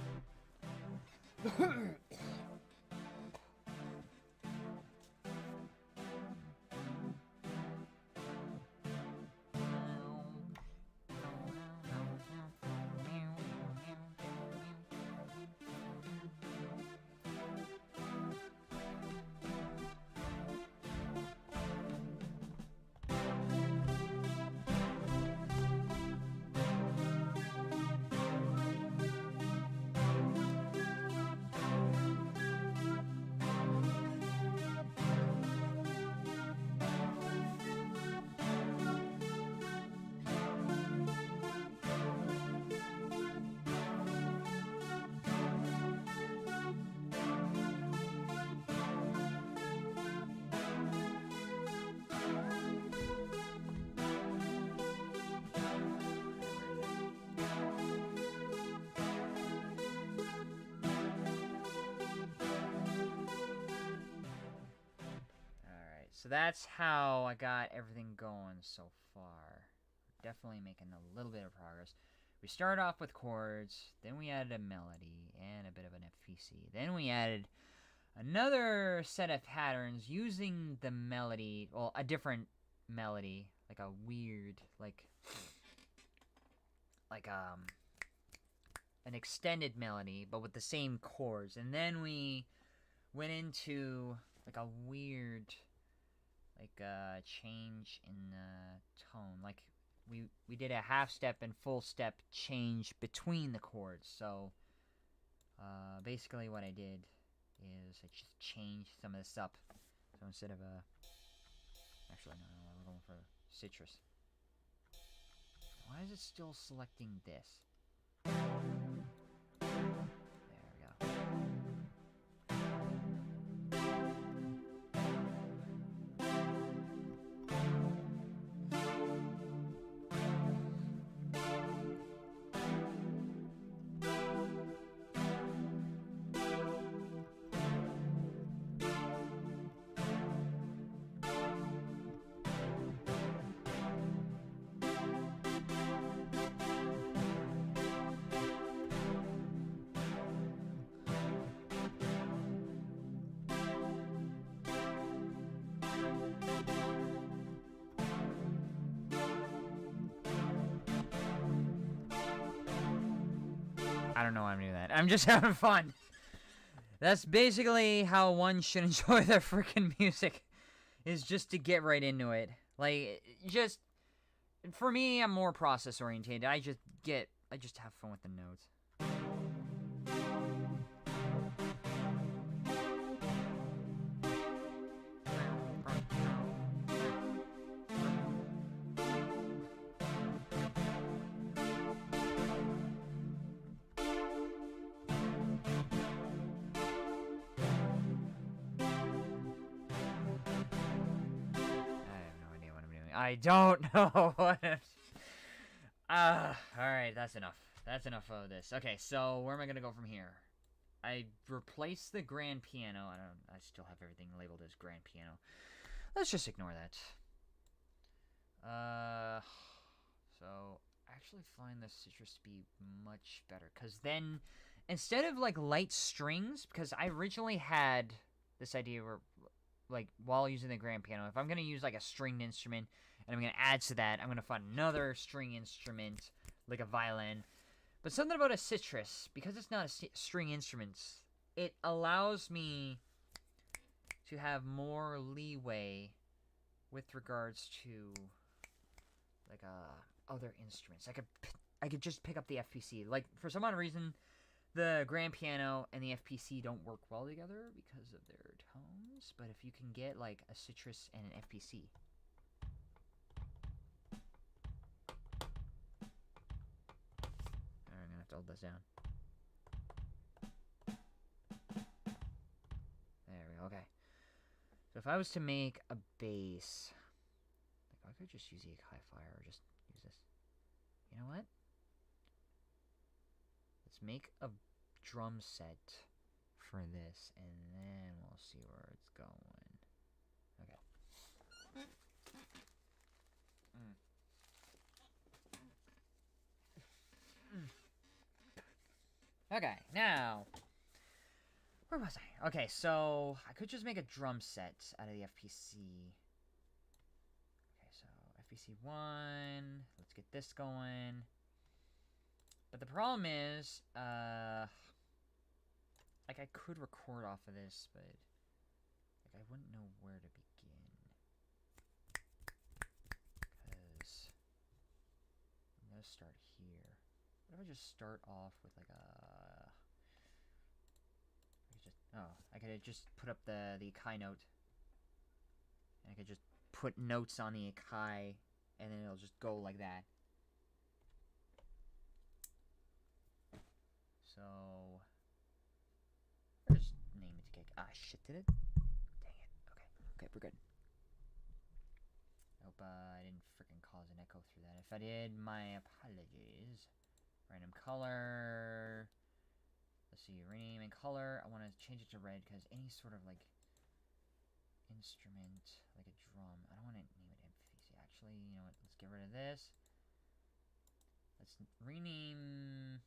S1: So that's how I got everything going so far. Definitely making a little bit of progress. We started off with chords, then we added a melody and a bit of an FPC. Then we added another set of patterns using the melody, well, a different melody, like a weird, like an extended melody, but with the same chords. And then we went into like a weird... change in tone. Like we did a half step and full step change between the chords. So basically what I did is I just changed some of this up. So instead of actually no, we're going for citrus. Why is it still selecting this? I don't know why I'm doing that. I'm just having fun. That's basically how one should enjoy their freaking music, is just to get right into it. Like, just, for me, I'm more process oriented. I just have fun with the notes. I don't know what alright, that's enough. That's enough of this. Okay, so where am I gonna go from here? I replaced the grand piano. I still have everything labeled as grand piano. Let's just ignore that. So I actually find the citrus to be much better, because then instead of like light strings, because I originally had this idea where, like, while using the grand piano, if I'm gonna use like a stringed instrument and I'm gonna add to that, I'm gonna find another string instrument like a violin. But something about a citrus, because it's not a string instrument, it allows me to have more leeway with regards to like other instruments. I could just pick up the FPC. Like, for some odd reason, the grand piano and the FPC don't work well together because of their tones. But if you can get like a citrus and an FPC, I'm gonna have to hold this down. There we go. Okay. So if I was to make a bass, like, I could just use the Akai Fire or just use this. You know what? Let's make a drum set for this, and then we'll see where it's going. Okay. Okay, now, where was I? Okay, so I could just make a drum set out of the FPC. Okay, so FPC 1, let's get this going. But the problem is, like I could record off of this, but like I wouldn't know where to begin. Because I'm gonna start here. What if I just start off with like a... I could just put up the Akai note. And I could just put notes on the Akai, and then it'll just go like that. So... I'll just name it cake. Ah, shit, did it? Dang it. Okay, we're good. Hope I didn't freaking cause an echo through that. If I did, my apologies. Random color. Let's see, rename and color. I want to change it to red because any sort of like instrument, like a drum. I don't want to name it MPC. Actually, you know what? Let's get rid of this. Let's rename.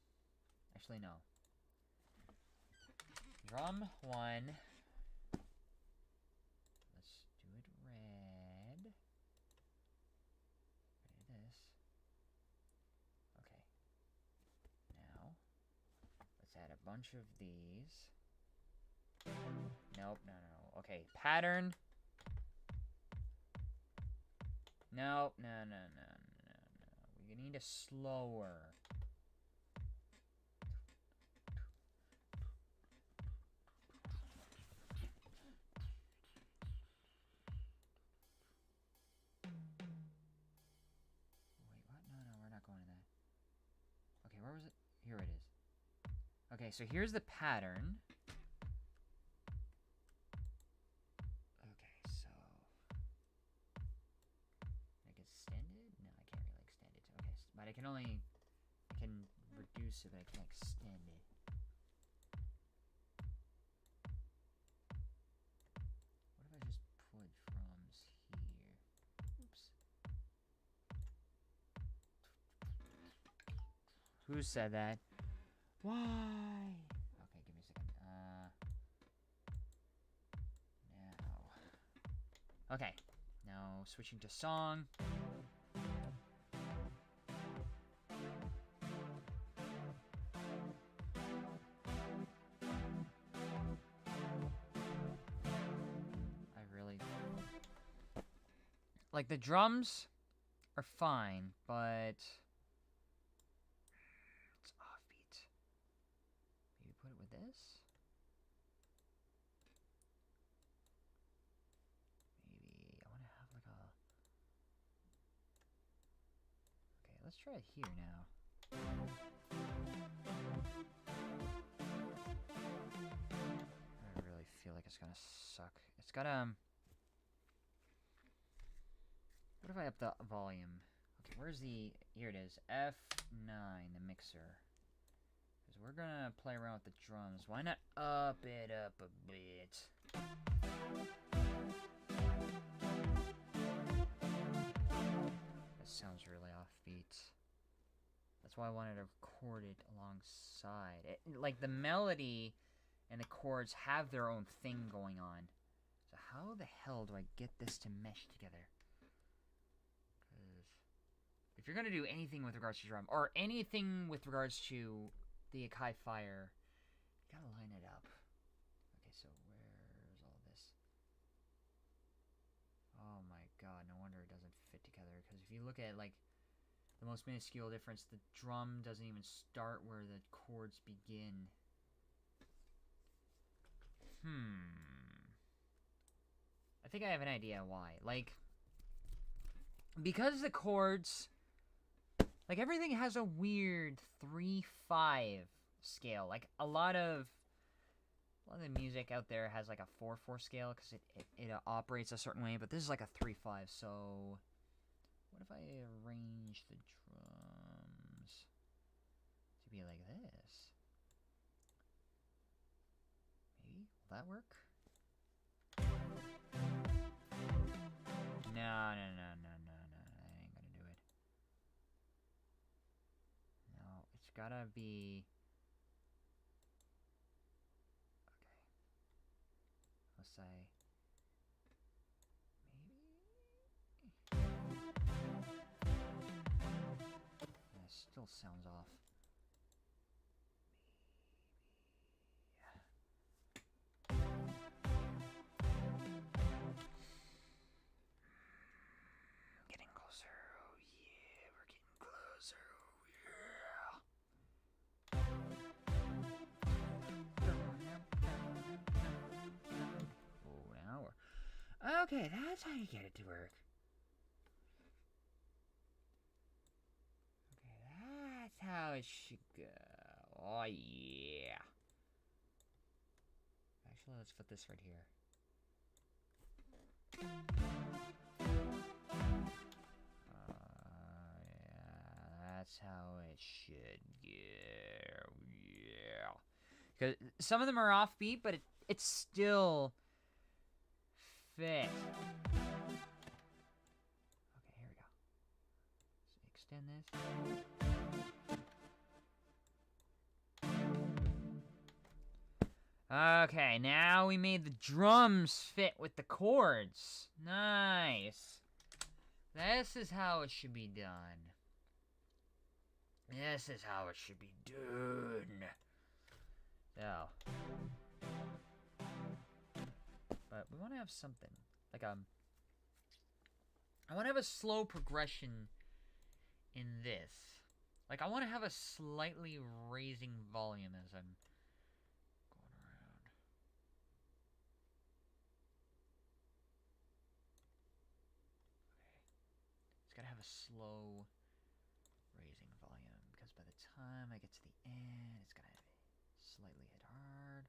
S1: Actually, no. Drum 1. Let's do it red. Rid of this. Okay. Now, let's add a bunch of these. Nope, no. Okay, pattern. Nope, no. We need a slower. Where was it? Here it is. Okay, so here's the pattern. Okay, so... I can extend it? No, I can't really extend it. Okay, but I can reduce it, but I can't extend it. What if I just put drums here? Oops. Who said that? Why? Okay, give me a second. Now. Okay. Now, switching to song. Like, the drums are fine, but... Put it with this. Maybe I want to have like a... Okay, let's try it here now. I really feel like it's gonna suck. It's got what if I up the volume? Okay, where's the... Here it is. F9, the mixer. We're gonna play around with the drums. Why not up it up a bit? That sounds really offbeat. That's why I wanted to record it alongside. Like, the melody and the chords have their own thing going on. So how the hell do I get this to mesh together? Because if you're gonna do anything with regards to drum, or anything with regards to the Akai Fire, you gotta line it up. Okay, so where's all this? Oh my god, no wonder it doesn't fit together. Because if you look at, like, the most minuscule difference, the drum doesn't even start where the chords begin. I think I have an idea why. Like, because the chords... Like, everything has a weird 3/5 scale. Like, a lot of the music out there has, like, a 4/4 scale because it operates a certain way. But this is, like, a 3/5, so... What if I arrange the drums to be like this? Maybe? Will that work? No, that ain't gonna do it. No, it's gotta be... Okay. Let's say... That still sounds off. Getting closer. Oh yeah, we're getting closer. Oh yeah. Oh, now we're... Okay, that's how you get it to work. That's how it should go. Oh, yeah. Actually, let's put this right here. Yeah, that's how it should go. Yeah. Because some of them are offbeat, but it's still fit. Okay, here we go. Let's extend this. Okay, now we made the drums fit with the chords. Nice. This is how it should be done. This is how it should be done. So. But we want to have something. Like, I want to have a slow progression in this. Like, I want to have a slightly raising volume as I'm going around. Okay. It's got to have a slow raising volume, because by the time I get to the end, it's going to slightly hit hard.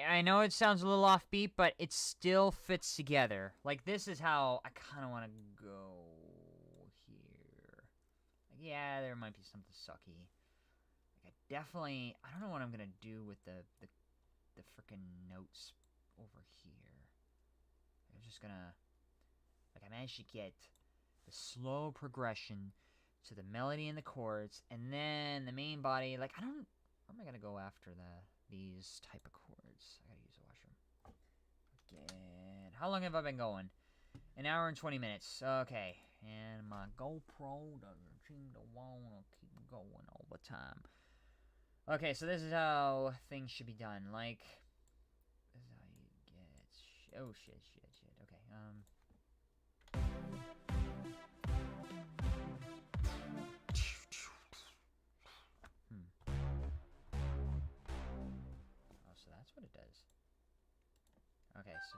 S1: I know it sounds a little offbeat, but it still fits together. Like, this is how I kind of want to go here. Like, yeah, there might be something sucky. Like, I don't know what I'm going to do with the freaking notes over here. I'm just going to... Like, I managed to get the slow progression to the melody and the chords, and then the main body. Like, where am I going to go after these type of chords? I gotta use the washroom. Again. How long have I been going? 1 hour and 20 minutes. Okay. And my GoPro doesn't seem to want to keep going all the time. Okay, so this is how things should be done. Like, this is how you get... Oh, shit. Okay, Oh, so that's what it does. Okay, so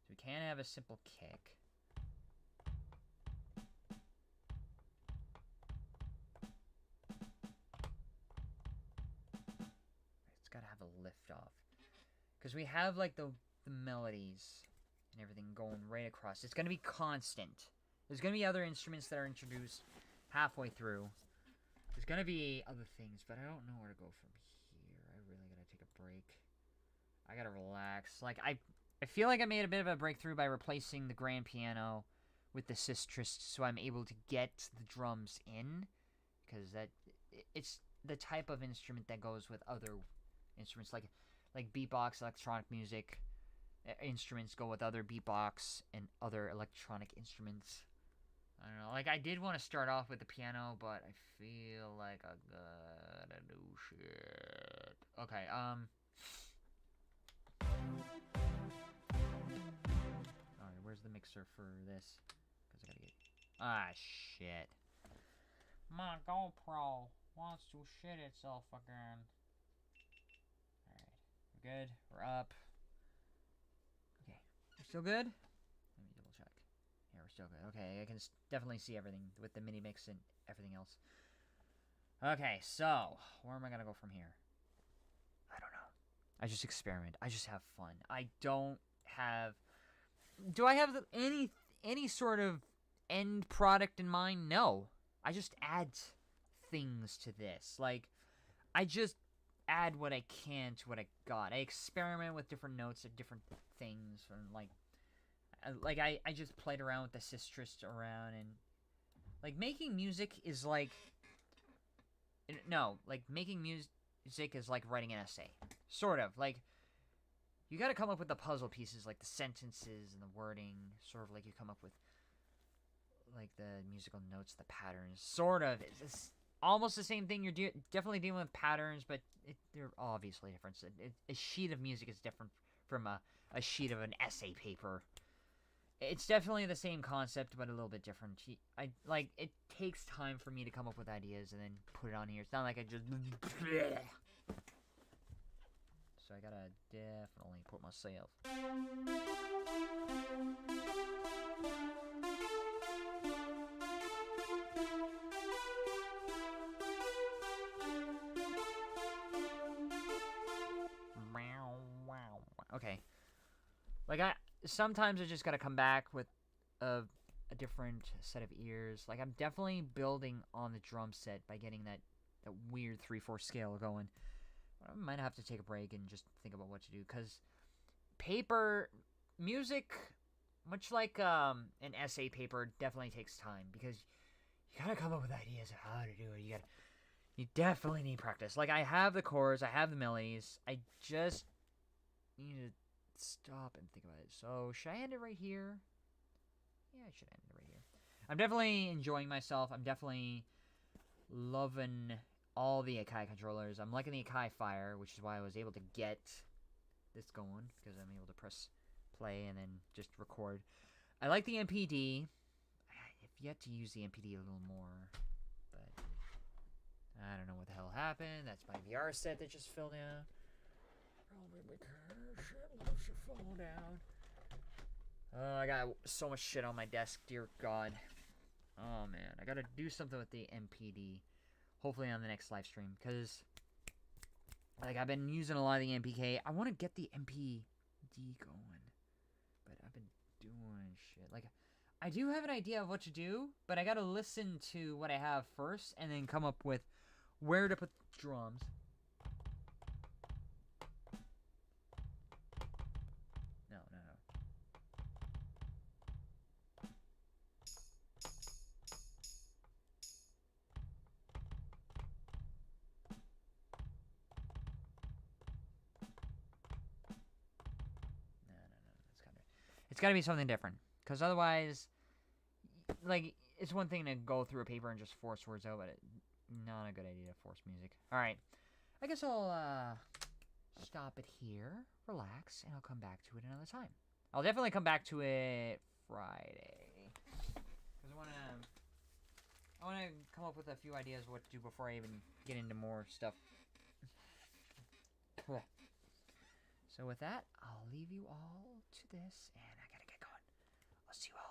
S1: we can have a simple kick. It's gotta have a lift off. Because we have, like, the melodies and everything going right across. It's gonna be constant. There's gonna be other instruments that are introduced halfway through. There's gonna be other things, but I don't know where to go from here. I really gotta take a break. I gotta relax. Like, I feel like I made a bit of a breakthrough by replacing the grand piano with the sisters, so I'm able to get the drums in, because it's the type of instrument that goes with other instruments, like beatbox, electronic music. Instruments go with other beatbox and other electronic instruments. I don't know. Like, I did want to start off with the piano, but I feel like I gotta do shit. Okay, Alright, where's the mixer for this? Because I gotta get... Ah, shit. My GoPro wants to shit itself again. Alright, we're good. We're up. Okay, we're still good? Let me double check. Yeah, we're still good. Okay, I can definitely see everything with the mini mix and everything else. Okay, so where am I gonna go from here? I don't know. I just experiment. I just have fun. I don't have. Do I have any sort of end product in mind? No. I just add things to this. Like, I just add what I can to what I got. I experiment with different notes and different things, and I just played around with the citrus around, and like making music is like making music is like writing an essay, sort of. Like, you got to come up with the puzzle pieces, like the sentences and the wording, sort of like you come up with like the musical notes, the patterns, sort of. It's almost the same thing. You're definitely dealing with patterns, but they're obviously different. A sheet of music is different from a sheet of an essay paper. It's definitely the same concept, but a little bit different. It takes time for me to come up with ideas and then put it on here. It's not like I just. So I gotta definitely put myself. Okay. Sometimes I just gotta come back with a different set of ears. Like, I'm definitely building on the drum set by getting that weird 3/4 scale going. I might have to take a break and just think about what to do, because music, much like an essay paper, definitely takes time, because you gotta come up with ideas of how to do it. You definitely need practice. Like, I have the chords, I have the melodies, I just need to stop and think about it. So, should I end it right here? Yeah, I should end it right here. I'm definitely enjoying myself. I'm definitely loving all the Akai controllers. I'm liking the Akai Fire, which is why I was able to get this going, because I'm able to press play and then just record. I like the MPD. I've yet to use the MPD a little more, but I don't know what the hell happened. That's my VR set that just fell down. Probably because shit loves to fall down. Oh, I got so much shit on my desk, dear God. Oh man, I gotta do something with the MPD. Hopefully on the next live stream, because like, I've been using a lot of the MPK. I want to get the MPD going, but I've been doing shit. Like, I do have an idea of what to do, but I gotta listen to what I have first and then come up with where to put drums. No. It's gotta be something different, because otherwise, like, it's one thing to go through a paper and just force words out, but not a good idea to force music. Alright, I guess I'll stop it here, relax, and I'll come back to it another time. I'll definitely come back to it Friday, because I wanna come up with a few ideas of what to do before I even get into more stuff. So with that, I'll leave you all to this, and I gotta get going. I'll see you all